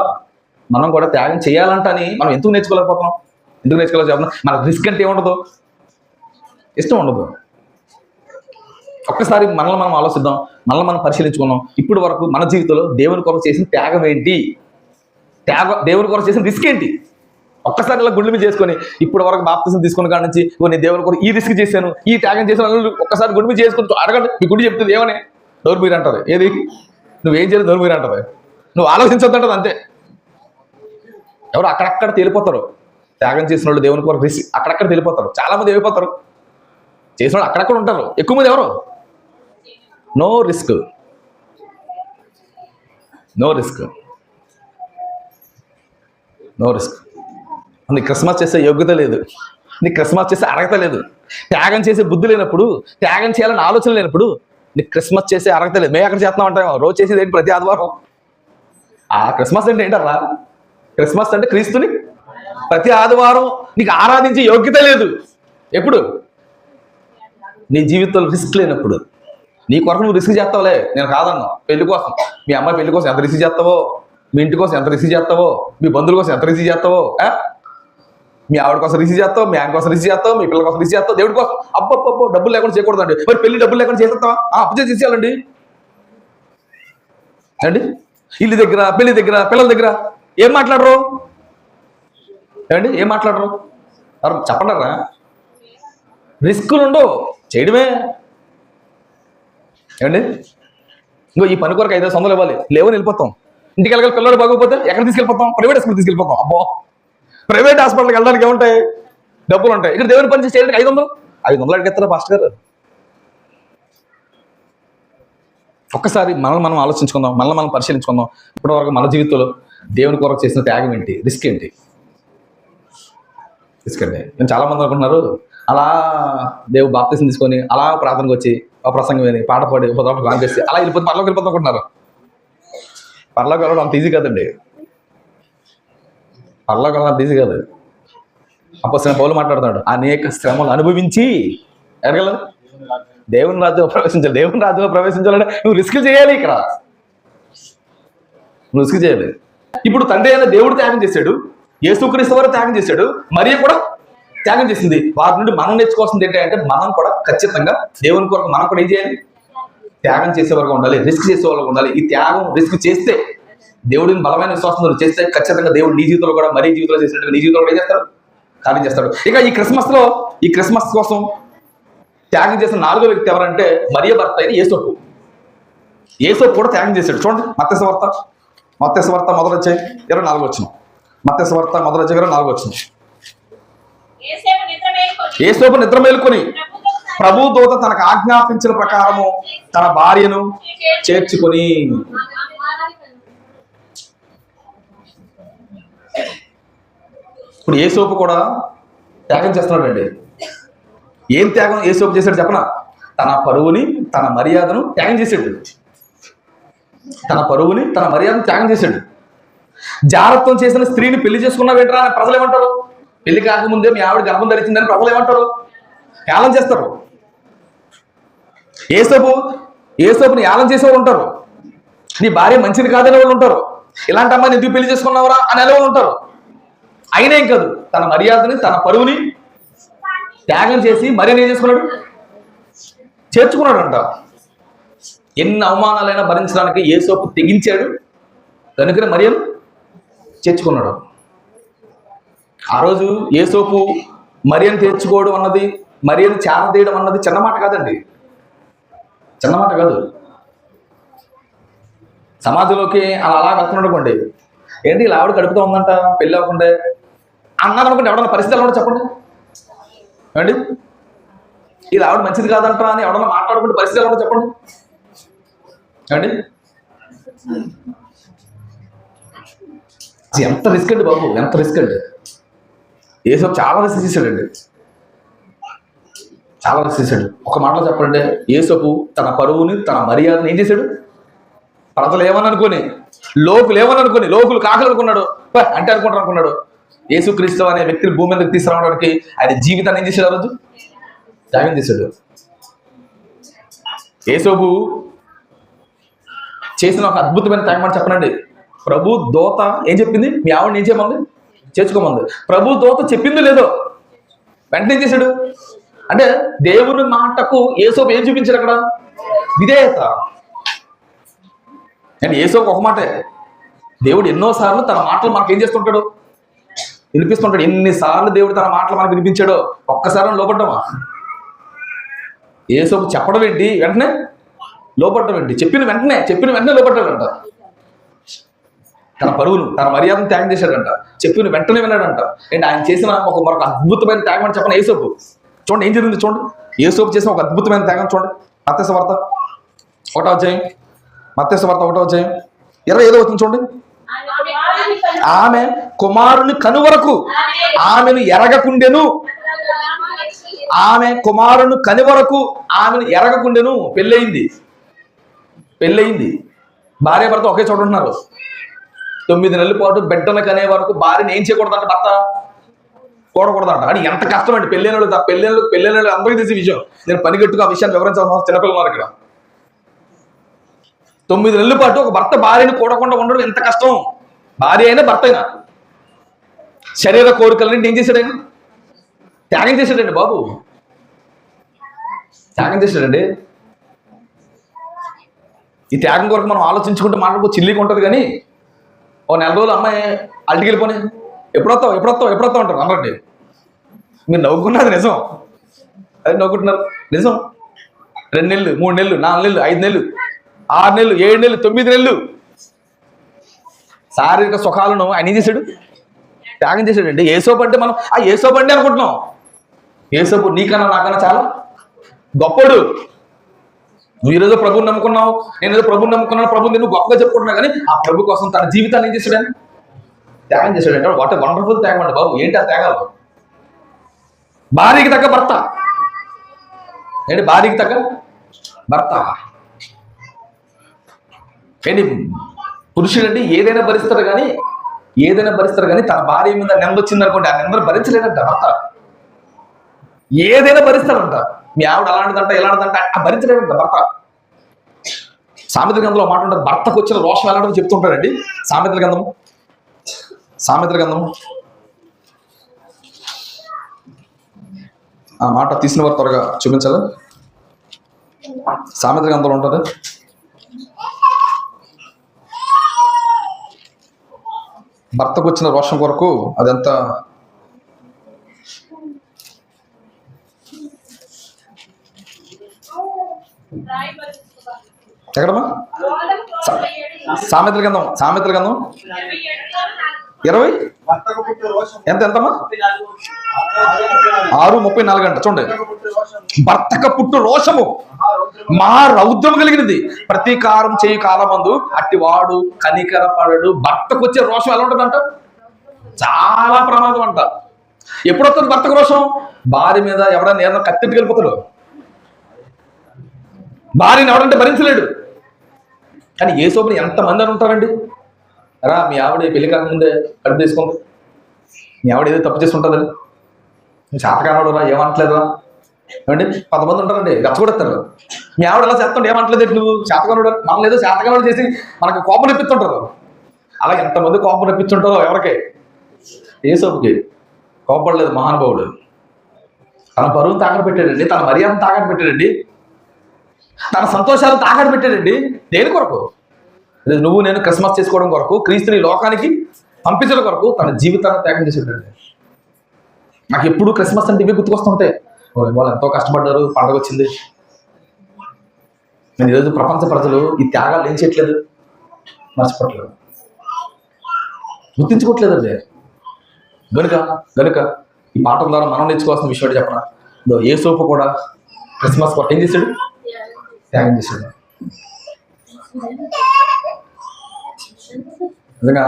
మనం కూడా త్యాగం చేయాలంట అని మనం ఎందుకు నేర్చుకోలేకపోతున్నాం? మనకు రిస్క్ అంటే ఏముండదు? ఇష్టం ఉండదు. ఒక్కసారి మనల్ని మనం ఆలోచిద్దాం, మనల్ని మనం పరిశీలించుకున్నాం. ఇప్పుడు వరకు మన జీవితంలో దేవుని కొరకు చేసిన త్యాగం ఏంటి? దేవుని కొరకు చేసిన రిస్క్ ఏంటి? ఒక్కసారి ఇలా గుండె మీద చేసుకొని, ఇప్పుడు వరకు బాప్తిజం తీసుకున్న కాడ నుంచి నేను దేవుని కొరకు ఈ రిస్క్ చేశాను, ఈ త్యాగం చేశాను, ఒక్కసారి గుండె మీద చేసుకుని అడగండి. మీ గుడి చెప్తుంది ఏమని? నోరు మీరు అంటది. ఏది? నువ్వేం చేయలేదు, నోరు మీరు అంటది. నువ్వు ఆలోచించొద్దంటది అంతే. ఎవరు అక్కడక్కడ తేలిపోతారు. త్యాగం చేసిన వాళ్ళు దేవుని కొరకు రిస్క్ అక్కడక్కడ తేలిపోతారు. చాలా మంది వెళ్ళిపోతారు. చేసిన వాళ్ళు అక్కడక్కడ ఉంటారు. ఎక్కువ మంది ఎవరు? No risk. నీకు క్రిస్మస్ చేసే యోగ్యత లేదు, నీకు క్రిస్మస్ చేసే అర్హత లేదు, త్యాగం చేసే బుద్ధి లేనప్పుడు, త్యాగం చేయాలని ఆలోచన లేనప్పుడు నీకు క్రిస్మస్ చేసే అర్హత లేదు. మేము ఎక్కడ చేస్తున్నాం అంటాం? రోజు చేసేది ఏంటి? ప్రతి ఆదివారం ఆ క్రిస్మస్ అంటే ఏంటరా? క్రిస్మస్ అంటే క్రీస్తుని ప్రతి ఆదివారం నీకు ఆరాధించే యోగ్యత లేదు. ఎప్పుడు? నీ జీవితంలో రిస్క్ లేనప్పుడు. నీ కొరకు నువ్వు రిస్క్ చేస్తావులే, నేను కాదన్నా. పెళ్లి కోసం, మీ అమ్మాయి పెళ్లి కోసం ఎంత రిస్క్ చేస్తావో, మీ ఇంటి కోసం ఎంత రిస్క్ చేస్తావో, మీ బంధువుల కోసం ఎంత రిస్క్ చేస్తావో, మీ ఆవిడ కోసం రిసీవ్ చేస్తావు, మీ ఆయన కోసం రిసీవ్ చేస్తావు, మీ పిల్లల కోసం రిసీవ్ చేస్తావు, దేవుడి కోసం. అబ్బబ్బో డబ్బులు లేకుండా చేయకూడదండి. మరి పెళ్లి డబ్బులు లేకుండా చేసేస్తావా? అప్పు చేసి తీసేయాలండి అండి. ఇల్లు దగ్గర, పెళ్లి దగ్గర, పిల్లల దగ్గర ఏం మాట్లాడరు ఏమండి? ఏం మాట్లాడరు? చెప్పండారా? రిస్కులు ఉండవు, చేయడమే. ఏమండి? ఇంకో ఈ పని కొరకు 500 ఇవ్వాలి, లేవని వెళ్ళిపోతాం. ఇంటికి వెళ్ళగల పిల్లలు బాగోపోతే ఎక్కడ తీసుకెళ్ళిపోతాం? Private hospital తీసుకెళ్ళిపోతాం. అబ్బో, ప్రైవేట్ హాస్పిటల్కి వెళ్ళడానికి ఏముంటాయి? డబ్బులు ఉంటాయి. ఇక్కడ దేవుని పని చేయడానికి 500 అడిగేస్తారా పాస్టర్ గారు? ఒక్కసారి మనల్ని మనం ఆలోచించుకుందాం, మనల్ని మనం పరిశీలించుకుందాం. ఇప్పటివరకు మన జీవితంలో దేవుని కొరకు చేసిన త్యాగం ఏంటి? రిస్క్ ఏంటి? రిస్క్ అండి. నేను చాలా మంది అనుకుంటున్నారు అలా దేవుడు బాప్తిసం తీసుకొని అలా ప్రార్థనకు వచ్చి ఆ ప్రసంగం విని పాట పాడి రాన్ చేసి అలా వెళ్ళిపోతే పరలోకి వెళ్ళిపోతాం అనుకుంటున్నారు. పరలోకి వెళ్ళడం అంత ఈజీ కాదండి. పరలోకి వెళ్ళడం అంత ఈజీ కాదు. అపొస్తలుడైన పౌలు మాట్లాడుతున్నాడు, అనేక శ్రమలు అనుభవించి ఎరగలదు దేవుని రాజ్యంలో ప్రవేశించాలి. దేవుని రాజ్యంలో ప్రవేశించాలంటే నువ్వు రిస్క్ చేయాలి. ఇక్కడ నువ్వు రిస్క్ చేయాలి. ఇప్పుడు తండ్రి అయిన దేవుడు త్యాగం చేశాడు, యేసుక్రీస్తు వారు త్యాగం చేశాడు, మరియ కూడా త్యాగం చేసింది. వారి నుండి మనం నేర్చుకోవాల్సింది ఏంటంటే మనం కూడా ఖచ్చితంగా దేవుని కొరకు మనం కూడా ఏం చేయాలి? త్యాగం చేసేవారుగా ఉండాలి, రిస్క్ చేసేవాళ్ళగా ఉండాలి. ఈ త్యాగం రిస్క్ చేస్తే, దేవుడిని బలమైన విశ్వాసం చేస్తే ఖచ్చితంగా దేవుడు నీ జీవితంలో కూడా మరీ జీవితంలో చేసినట్టుగా నీ జీవితంలో ఏం చేస్తాడు? కార్యం చేస్తాడు. ఇక ఈ క్రిస్మస్ కోసం త్యాగం చేసిన 4వ వ్యక్తి ఎవరంటే మరియ భర్త అయిన యేసోపు. యేసోపు కూడా త్యాగం చేశాడు. చూడండి, మత్తయి వార్త మొదటి అధ్యాయం 24వ వచనం. మత్తయి వార్త మొదటి అధ్యాయం 24వ వచనం. యేసోపు నిద్ర మేలుకొని ప్రభు దూత తనకు ఆజ్ఞాపించిన ప్రకారము తన భార్యను చేర్చుకొని. ఇప్పుడు యేసోపు కూడా త్యాగం చేస్తున్నాడండి. ఏం త్యాగం యేసోపు చేశాడు చెప్పనా? తన పరువుని, తన మర్యాదను త్యాగం చేశాడు. తన పరువుని, తన మర్యాదను త్యాగం చేశాడు. జారత్వం చేసిన స్త్రీని పెళ్లి చేసుకున్నావేంట్రా అని ప్రజలు ఏమంటారు? పెళ్లి కాకముందే మీ ఆవిడ గర్భం ధరించిందని ప్రజలు ఏమంటారు? ఏలం చేస్తారు. యేసోపుని ఏలం చేసేవాళ్ళు ఉంటారు. నీ భార్య మంచిది కాదనే వాళ్ళు ఉంటారు. ఇలాంటి అమ్మాయిని ఎందుకు పెళ్లి చేసుకున్నావరా అని అనేవాళ్ళు ఉంటారు. అయినా ఏం కాదు, తన మర్యాదని, తన పరువుని త్యాగం చేసి మరియను ఏం చేసుకున్నాడు? చేర్చుకున్నాడు అంట. ఎన్ని అవమానాలైనా భరించడానికి యేసోపు తెగించాడు, కనుకనే మరియను చేర్చుకున్నాడు. ఆ రోజు యేసోపు మరియను చేర్చుకోవడం అన్నది, మరియను చేరదీయడం అన్నది చిన్న మాట కాదండి, చిన్న మాట కాదు. సమాజంలోకి అలా వెళ్తున్నాడు అనుకోండి, ఏంటి ఇలా ఆవిడ కడుపుతూ ఉందంట పెళ్ళి అవ్వకుండా అన్నాను అనుకోండి, ఎవడన్నా పరిస్థితి ఎలా చెప్పండి అండి. ఇది ఆవిడ మంచిది కాదంట అని ఎవడన్నా మాట్లాడుకుంటే పరిస్థితి ఎలా చెప్పండి అండి. ఎంత రిస్క్ అండి బాబు, ఎంత రిస్క్ అండి. యేసోపు చాలా రిస్క్ చేశాడండి, చాలా రిస్క్ చేశాడు. ఒక మాటలో చెప్పండి, యేసోపు తన పరువుని, తన మర్యాదను ఏం చేశాడు? ప్రజలు ఏమని అనుకోని, లోకులు కాకలు అనుకున్నాడు అంటే అనుకున్నాడు. యేసుక్రీస్తు అనే వ్యక్తిని భూమి మీదకి తీసుకురావడానికి ఆయన జీవితాన్ని ఏం చేశాడు? ఆ రోజు త్యాగం చేశాడు. యేసోపు చేసిన ఒక అద్భుతమైన త్యాగం అని చెప్పనండి. ప్రభు దూత ఏం చెప్పింది? మీ ఆవిడని ఏం చేయమంది? చేర్చుకోమంది. ప్రభు దూత చెప్పింది లేదో వెంటనే ఏం చేశాడు అంటే, దేవుని మాటకు యేసోపు ఏం చూపించాడు అక్కడ? విధేయత. అండ్ యేసోపు ఒక మాటే, దేవుడు ఎన్నోసార్లు తన మాటలు మనకు ఏం చేస్తుంటాడు? వినిపిస్తుంటాడు. ఎన్నిసార్లు దేవుడు తన మాటలు మనకు వినిపించాడో ఒక్కసారి లోపడ్డామా? యేసోపు చెప్పడం ఏంటి, వెంటనే లోపడ్డం ఏంటి? చెప్పిన వెంటనే లోపడ్డాడంట. తన పరువును, తన మర్యాదను త్యాగం చేశాడంట. చెప్పిన వెంటనే విన్నాడంట. అండ్ ఆయన చేసిన మరొక అద్భుతమైన త్యాగం అని చెప్పిన యేసోపు. చూడండి ఏం జరిగింది, చూడండి యేసోపు చేసిన ఒక అద్భుతమైన త్యాగం చూడండి. మత్తయి వార్త 1వ అధ్యాయం, మత్తయి వార్త 1వ అధ్యాయం 25వ వచనం చూడండి. ఆమె కుమారుని కనువరకు ఆమెను ఎరగకుండెను. పెళ్ళయింది. భార్య భర్త ఒకే చోట ఉంటున్నారు. 9 నెలల పాటు బిడ్డను కనే వరకు భార్యని ఏం చేయకూడదంట, భర్త కూడకూడదంట. అని ఎంత కష్టం అండి. పెళ్ళైన అందరికీ తెలిసే విషయం. నేను పనిగట్టుకు ఆ విషయాన్ని వివరించాల్సిన చిన్నపిల్లలు ఇక్కడ. 9 నెలల పాటు ఒక భర్త భార్యని కూడకుండా ఉండడం ఎంత కష్టం. భార్య అయినా భర్త అయినా శరీర కోరికలని ఏం చేశాడు? ఆయన త్యాగం చేశాడండి బాబు, త్యాగం చేశాడండి. ఈ త్యాగం కొరకు మనం ఆలోచించుకుంటే మాట్లాడుకో చిల్లిగా ఉంటుంది. కానీ ఓ నెల రోజులు అమ్మాయి అల్టికి వెళ్ళిపోయి ఎప్పుడొస్తావు అంటారు అందరండి. మీరు నవ్వుకున్నది నిజం, అది నవ్వుకుంటున్నారు నిజం. 2 నెలలు 3 నెలలు 4 నెలలు 5 నెలలు 6 నెలలు 7 నెలలు 9 నెలలు శారీరక సుఖాలను ఆయన ఏం చేశాడు? త్యాగం చేశాడండి. ఏసోపు అంటే మనం ఆ ఏసోపు అండి అనుకుంటున్నాం. ఏసోపు నీకన్నా నాకన్నా చాలా గొప్పడు. నువ్వు ఈరోజు ప్రభుని నమ్ముకున్నావు, నేను ఏదో ప్రభుని నమ్ముకున్నాను, ప్రభుని నువ్వు గొప్పగా చెప్పుకుంటున్నా. కానీ ఆ ప్రభు కోసం తన జీవితాన్ని ఏం చేశాడని త్యాగం చేశాడంటే వాట్ వండర్ఫుల్ త్యాగం అండి బాబు. ఏంటి ఆ త్యాగాలు? భార్యకి తగ్గ భర్త ఏంటి? భార్యకి తగ్గ భర్త ఏంటి? పురుషుడు అంటే ఏదైనా భరిస్తారు కానీ తన భార్య మీద నింద వచ్చింది అనుకోండి, ఆ నిందను భరించలేదంట భర్త. ఏదైనా భరిస్తాడంట. మీ ఆవిడ అలాంటిదంట ఇలాంటిదంట ఆ భరించలేదంట భర్త. సామెతల గ్రంథంలో మాట ఉంటుంది, భర్తకు వచ్చిన రోషం ఎలాంటిదో చెప్తుంటాడండి. సామెతల గ్రంథము ఆ మాట తీసిన వారు త్వరగా చూపించాలి. సామెతల గ్రంథంలో ఉంటుంది. భర్తకు వచ్చిన రోషం కొరకు అదంతా ఎక్కడమ్మా? సామెతల గ్రంథం 20 ఎంతమ్మా? 6:34 అంట. చూడండి, భర్తక పుట్టు రోషము మహా రౌద్రం కలిగినది, ప్రతీకారం చేయు కాలమందు అట్టివాడు కనికరపడడు. భర్తకు వచ్చే రోషం ఎలా ఉంటుందంట? చాలా ప్రమాదం అంట. ఎప్పుడు వస్తుంది భర్తకు రోషం? భార్య మీద ఎవడన్నా ఏదైనా కత్తిట్టు వెళ్ళిపోతాడు. భార్యని ఎవడంటే భరించలేడు. కానీ యేసోపుని ఎంతమంది అని ఉంటారండి. రా, మీ ఆవిడ పెళ్లి కాకముందే కడుపు తీసుకుంది, మీ ఆవిడ ఏదో తప్పు చేసి ఉంటుందని చేతకానడు రా, ఏమంటలేదురా ఏమండి? 10 మంది ఉంటారండి, రెచ్చగొడతారు. మీ ఆవిడ ఎలా చేస్తుంటే ఏమంటలేదు, నువ్వు చేతకానుడు మనం ఏదో చేతకానుడు చేసి మనకు కోపం రప్పిస్తుంటారు. అలా ఎంతమంది కోపం రప్పించుంటారో ఎవరికి? యేసోపుకి కోపడలేదు మహానుభావుడు. తన బరువును తాకట్టు పెట్టాడండి, తన మర్యాదను తాకట్టు పెట్టాడండి, తన సంతోషాలు తాకట్టు పెట్టాడండి. దేని కొరకు? నువ్వు నేను క్రిస్మస్ చేసుకోవడం కొరకు, క్రీస్తుని లోకానికి పంపించడం కొరకు తన జీవితాన్ని త్యాగం చేసేటండి. నాకు ఎప్పుడు క్రిస్మస్ అంటే ఇవి గుర్తుకొస్తుంటాయి. వాళ్ళు ఎంతో కష్టపడ్డారు, పండుగ వచ్చింది. నేను ఈరోజు ప్రపంచ ప్రజలు ఈ త్యాగాలు ఏం చేయట్లేదు, మర్చిపోవట్లేదు, గుర్తించుకోవట్లేదండి. గనుక ఈ పాఠం ద్వారా మనం నేర్చుకోవాల్సిన విషయం ఏంటి చెప్పనా? యేసోపు కూడా క్రిస్మస్ కొట్ట ఏం చేశాడు? త్యాగం చేశాడు. నిజంగా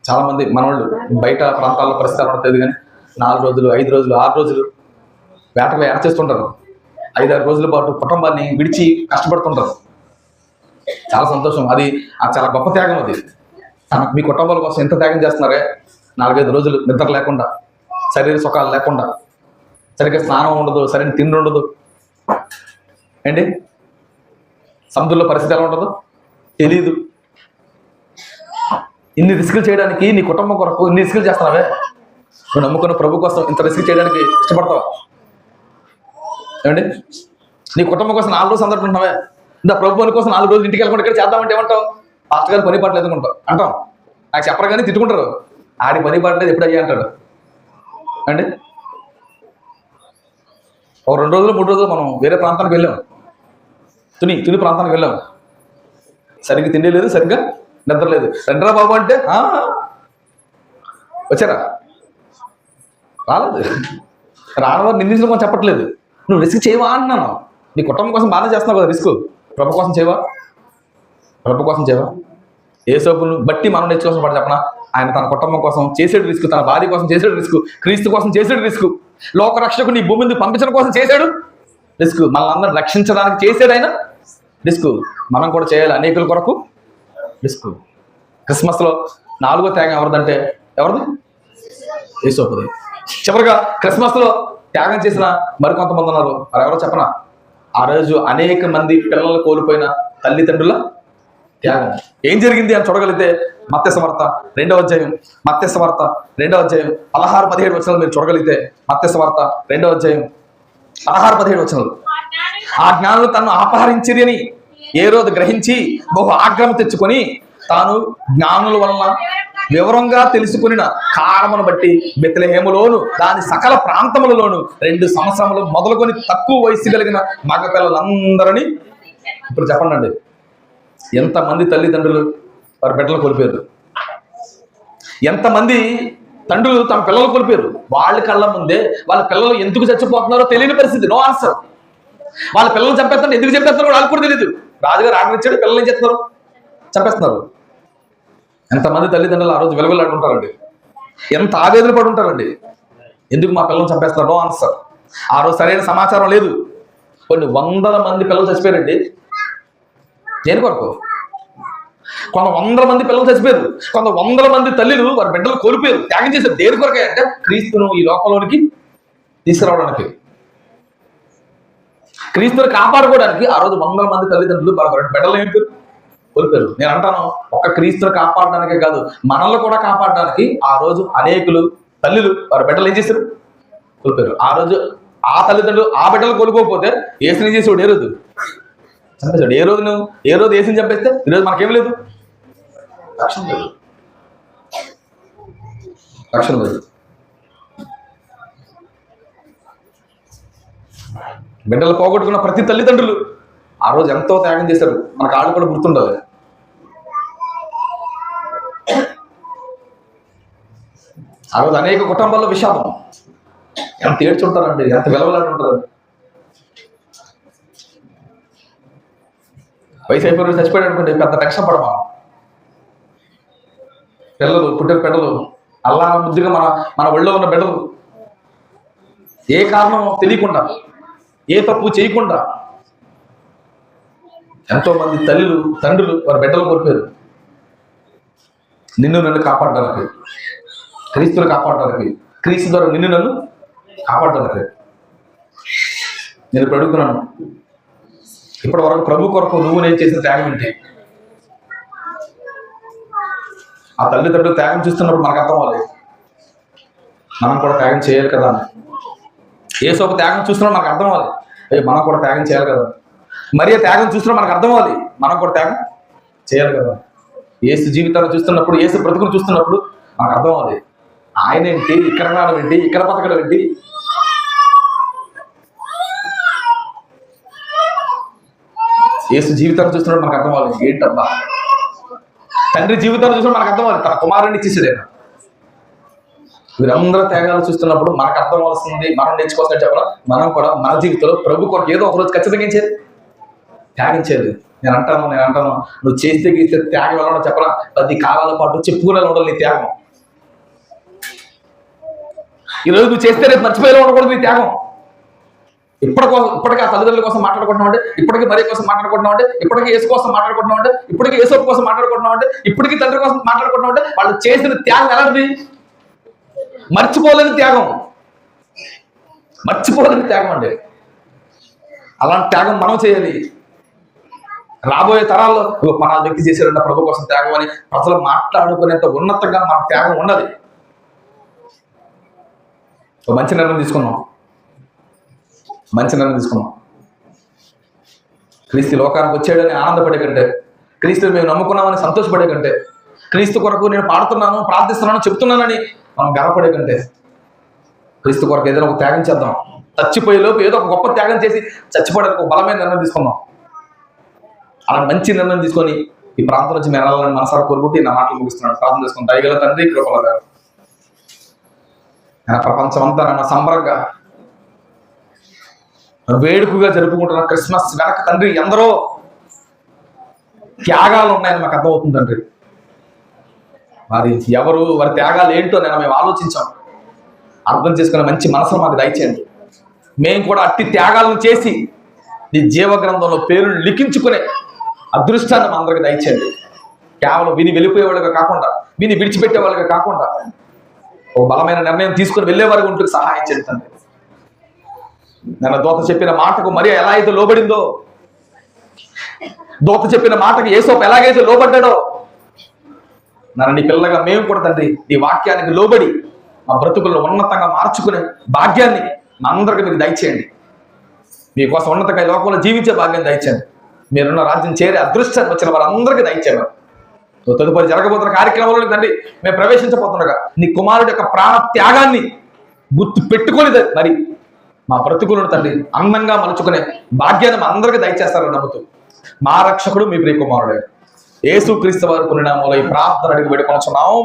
చాలా మంది మనవాళ్ళు బయట ప్రాంతాల్లో పరిస్థితి ఉంటుంది. కానీ 4 రోజులు 5 రోజులు 6 రోజులు వేటలో ఏడ చేస్తుంటారు. 5-6 రోజుల పాటు కుటుంబాన్ని విడిచి కష్టపడుతుంటారు. చాలా సంతోషం. అది చాలా గొప్ప త్యాగం. అది మీ కుటుంబాల కోసం ఎంత త్యాగం చేస్తున్నారే. 4-5 రోజులు నిద్ర లేకుండా, శరీర సుఖాలు లేకుండా, సరిగ్గా స్నానం ఉండదు, సరైన తిండి ఉండదు. ఏంటి సముద్రంలో పరిస్థితి ఎలా ఉంటుందో తెలీదు. ఇన్ని రిస్కులు చేయడానికి, నీ కుటుంబం కొరకు ఇన్ని రిస్కులు చేస్తున్నావే. నువ్వు నమ్ముకున్న ప్రభు కోసం ఇంత రిస్క్ చేయడానికి ఇష్టపడతావా? ఏమండి, నీ కుటుంబం కోసం 4 రోజులు సందర్భంటున్నావే. ఇంత ప్రభు పని కోసం 4 రోజులు ఇంటికి వెళ్ళకుండా ఇక్కడ చేద్దామంటే ఏమంటావు? పాస్టర్ గారు పని పాటలేదు అంటాం. నాకు చెప్పరు కానీ తిట్టుకుంటారు. ఆడి పని పాటలేదు ఎప్పుడు అయ్యా అంటాడు. అండి, ఒక 2 రోజులు 3 రోజులు మనం వేరే ప్రాంతానికి వెళ్ళాం, తుని ప్రాంతానికి వెళ్ళాం. సరిగ్గా తిండి లేదు, సరిగ్గా నిద్ర లేదు. రండిరా బాబు అంటే వచ్చారా? రాలేదు. రానివారు నిందించడం చెప్పట్లేదు. నువ్వు రిస్క్ చేయవా అంటున్నాను. నీ కుటుంబం కోసం బాగానే చేస్తున్నావు కదా రిస్క్. ప్రభు కోసం చేయవా? యేసోపును బట్టి మనం నేర్చుకోవాల్సిన పాటు చెప్పనా? ఆయన తన కుటుంబం కోసం చేసేడు రిస్క్, తన భార్య కోసం చేసేడు రిస్క్, క్రీస్తు కోసం చేసేడు రిస్క్, లోక రక్షకుని నీ భూమి మీద పంపించడం కోసం చేశాడు రిస్క్, మనల్ని అందరూ రక్షించడానికి చేసాడు ఆయన రిస్క్. మనం కూడా చేయాలి అనేకుల కొరకు రిస్క్. క్రిస్మస్లో 4వ త్యాగం ఎవరిదంటే ఎవరిది? యేసోపుది. చివరిగా క్రిస్మస్లో త్యాగం చేసిన మరికొంతమంది ఉన్నారు. మరి ఎవరో చెప్పనా? ఆ రోజు అనేక మంది పిల్లలు కోల్పోయిన తల్లిదండ్రుల త్యాగం ఏం జరిగింది అని చూడగలిగితే మత్తయి వార్త 2వ అధ్యాయం, మత్తయి వార్త 2వ అధ్యాయం 16-17 వచనాలు మీరు చూడగలిగితే, మత్తయి వార్త 2వ అధ్యాయం 16-17 వచనాలు. ఆ జ్ఞానులు తనను అపహరించిరి అని హేరోదు గ్రహించి బహు ఆగ్రహం తెచ్చుకొని తాను జ్ఞానుల వలన వివరంగా తెలుసుకున్న కారణమును బట్టి బెత్లెహేములోను దాని సకల ప్రాంతములలోను 2 సంవత్సరములు మొదలుకొని తక్కువ వయసు కలిగిన మగ పిల్లలందరినీ, ఇప్పుడు చెప్పండి అండి, ఎంతమంది తల్లిదండ్రులు వారి బిడ్డలు కోల్పోయారు? ఎంతమంది తండ్రులు తమ పిల్లలు కోల్పోయారు? వాళ్ళ కళ్ళ ముందే వాళ్ళ పిల్లలు ఎందుకు చచ్చిపోతున్నారో తెలియని పరిస్థితి. No answer. వాళ్ళ పిల్లలు చంపేస్తున్నారు, ఎందుకు చంపేస్తున్నారు వాళ్ళకి కూడా తెలియదు. రాజుగారు ఆర్డర్ ఇచ్చాడు, పిల్లలు ఏం చేస్తున్నారు? చంపేస్తున్నారు. ఎంతమంది తల్లిదండ్రులు ఆ రోజు వెలువలాడుకుంటారండి, ఎంత ఆవేదన పడి ఉంటారండి. ఎందుకు మా పిల్లలు చంపేస్తున్నారు? No answer. ఆ రోజు సరైన సమాచారం లేదు. కొన్ని వందల మంది పిల్లలు చచ్చిపోయారండి. దేని కొరకు? కొంత వందల మంది పిల్లలు చచ్చిపోయారు. కొంత వందల మంది తల్లిలు వారి బిడ్డలు కోల్పోయారు, త్యాగం చేశారు. దేని కొరకే అంటే క్రీస్తును ఈ లోకంలోనికి తీసుకురావడానికి, క్రీస్తుని కాపాడుకోవడానికి. ఆ రోజు వందల మంది తల్లిదండ్రులు వారి బిడ్డలు ఏంటారు? కోల్పోయారు. నేను అంటాను, ఒక్క క్రీస్తుని కాపాడడానికే కాదు, మనల్ని కూడా కాపాడడానికి ఆ రోజు అనేకులు తల్లిలు వారి బిడ్డలు ఏం చేశారు? కోల్పోయారు. ఆ రోజు ఆ తల్లిదండ్రులు ఆ బిడ్డలు కోల్పోకపోతే యేసుని చేసేవాడు ఏ రోజు? చంపేశాడు. ఏ రోజు యేసుని చంపేస్తే ఈరోజు మనకేం లేదు, రక్షణ లేదు, రక్షణ లేదు. బిడ్డలు పోగొట్టుకున్న ప్రతి తల్లిదండ్రులు ఆ రోజు ఎంతో త్యాగం చేశారు. మనకు ఆళ్ళు కూడా గుర్తుండాలి. ఆ రోజు అనేక కుటుంబాల్లో విషాదం. ఎంత ఏడ్చుంటారండి, ఎంత విలవలాడుంటారు. వయసు అయిపోయి చచ్చిపోయాడు అనుకోండి, పెద్ద టెన్షన్ పడమా. పిల్లలు పుట్టిన బిడ్డలు అల్లా ముద్దుగా మన ఒళ్ళో ఉన్న బిడ్డలు ఏ కారణం తెలియకుండా, ఏ తప్పు చేయకుండా ఎంతో మంది తల్లులు తండ్రులు వారి బిడ్డలు కోల్పోయారు. నిన్ను నన్ను కాపాడడానికి, క్రీస్తుని కాపాడడానికి, క్రీస్తు ద్వారా నిన్ను నన్ను కాపాడడానికి. నేను ఇప్పుడు అడుగుతున్నాను, ఇప్పటి వరకు ప్రభు కొరకు నువ్వు నేను చేసిన త్యాగం ఏంటి? ఆ తల్లిదండ్రులు త్యాగం చూస్తున్నప్పుడు మనకు అర్థం అవ్వాలి, మనం కూడా త్యాగం చేయాలి కదా అని. యేసోపు త్యాగం చూస్తున్నప్పుడు మనకు అర్థం అవ్వాలి, మనం కూడా త్యాగం చేయాలి కదా. మరియ త్యాగం చూస్తున్నప్పుడు మనకు అర్థం అవ్వాలి, మనం కూడా త్యాగం చేయాలి కదా. యేసు జీవితాన్ని చూస్తున్నప్పుడు, యేసు బ్రతుకులు చూస్తున్నప్పుడు మనకు అర్థం అవ్వాలి, ఆయన ఏంటి, ఇక్కడ రావడం ఏంటి, ఇక్కడ బతకడం ఏంటి. యేసు జీవితాన్ని చూస్తున్నప్పుడు మనకు అర్థం అవ్వాలి, ఏంటబ్బా. తండ్రి జీవితాన్ని చూసినప్పుడు మనకు అర్థం అవ్వాలి, తన కుమారుని ఇచ్చేసాడు. వీరందరూ త్యాగాలు చూస్తున్నప్పుడు మనకు అర్థం అవ్వాల్సింది, మనం నేర్చుకోవాల్సిన చెప్పాలి, మనం కూడా మన జీవితంలో ప్రభు కొరకు ఏదో ఒకరోజు ఖచ్చితంగా ఏం చేయాలి? త్యాగం చేయాలి. నేను అంటాను నువ్వు చేస్తే గీస్తే త్యాగం వెళ్ళడం చెప్పరా, 10 కాలాల పాటు చెప్పుకునే ఉండాలి నీ త్యాగం. ఈరోజు నువ్వు చేస్తే రేపు మర్చిపోయేలా ఉండకూడదు నీ త్యాగం. ఇప్పటికీ ఆ తల్లిదండ్రుల కోసం మాట్లాడుకుంటున్నావు అంటే, ఇప్పటికీ మరి కోసం మాట్లాడుకుంటున్నావు అంటే, ఇప్పటికీ యేసు కోసం మాట్లాడుకుంటున్నావు అంటే, ఇప్పటికీ యేసోపు కోసం మాట్లాడుకుంటున్నావు అంటే, ఇప్పటికీ తండ్రి కోసం మాట్లాడుకుంటున్నావు అంటే, వాళ్ళు చేసిన త్యాగం ఎలాంటిది? మర్చిపోలేని త్యాగం, మర్చిపోలేని త్యాగం అండి. అలాంటి త్యాగం మనం చేయాలి. రాబోయే తరాల్లో మన వ్యక్తి చేశారంట ప్రభు కోసం త్యాగం అని ప్రజలు మాట్లాడుకునేంత ఉన్నతంగా మన త్యాగం ఉన్నది. మంచి నిర్ణయం తీసుకున్నాం, మంచి నిర్ణయం తీసుకున్నాం. క్రీస్తు లోకానికి వచ్చాడని ఆనందపడే కంటే, క్రీస్తుని మేము నమ్ముకున్నామని సంతోషపడే కంటే, క్రీస్తు కొరకు నేను పాడుతున్నాను, ప్రార్థిస్తున్నాను, చెప్తున్నానని మనం గర్వపడే కంటే, క్రీస్తు కొరకు ఏదైనా ఒక త్యాగం చేద్దాం. చచ్చిపోయే లోపు ఏదో ఒక గొప్ప త్యాగం చేసి చచ్చిపోవడానికి ఒక బలమైన నిర్ణయం తీసుకుందాం. అలా మంచి నిర్ణయం తీసుకొని ఈ ప్రాంతం నుంచి మేము వెళ్ళాలని మనసారా కోరుకుంటే నా మాటలు ముగిస్తున్నాను. ప్రార్థన చేసుకుని, దయగల తండ్రి, కృపల గారు, ప్రపంచం అంతా నన్ను సంబరంగా వేడుకగా జరుపుకుంటున్న క్రిస్మస్ వెనక తండ్రి ఎందరో త్యాగాలు ఉన్నాయని మాకు అర్థమవుతుంది తండ్రి. మరి ఎవరు, వారి త్యాగాలు ఏంటో నేను మేము ఆలోచించాం, అర్థం చేసుకునే మంచి మనసును మాకు దయచేయండి. మేము కూడా అట్టి త్యాగాలను చేసి నీ జీవ గ్రంథంలో పేరును లిఖించుకునే అదృష్టాన్ని మా అందరికి దయచేయండి. కేవలం విని వెళ్ళిపోయేవాళ్ళుగా కాకుండా, విని విడిచిపెట్టే వాళ్ళుగా కాకుండా ఒక బలమైన నిర్ణయం తీసుకుని వెళ్ళే వరకు ఉంటుంది సహాయం చేయండి తండ్రి. నన్ను దూత చెప్పిన మాటకు మరియ ఎలా అయితే లోబడిందో, దూత చెప్పిన మాటకు యేసోపు ఎలాగైతే లోబడ్డాడో, నన్ను నీ పిల్లగా మేము కూడా తండ్రి నీ వాక్యానికి లోబడి మా బ్రతుకుల్లో ఉన్నతంగా మార్చుకునే భాగ్యాన్ని మా అందరికీ మీరు దయచేయండి. మీకోసం ఉన్నతంగా ఈ లోకంలో జీవించే భాగ్యాన్ని దయచేయండి. మీరున్న రాజ్యం చేరే అదృష్టాన్ని వచ్చిన వారందరికీ దయచేయండి. తదుపరి జరగబోతున్న కార్యక్రమంలో తండ్రి మేము ప్రవేశించబోతుండగా నీ కుమారుడు యొక్క ప్రాణ త్యాగాన్ని గుర్తు పెట్టుకొని మరి మా బ్రతుకులను తండ్రి అందంగా మలుచుకునే భాగ్యాన్ని మా అందరికీ దయచేస్తారని నమ్ముతూ మా రక్షకుడు మీ ప్రియ కుమారుడే యేసుక్రీస్తు వారి పుణ్యనామములో ఈ ప్రార్థన అడిగి వేడుకొనుచున్నాము.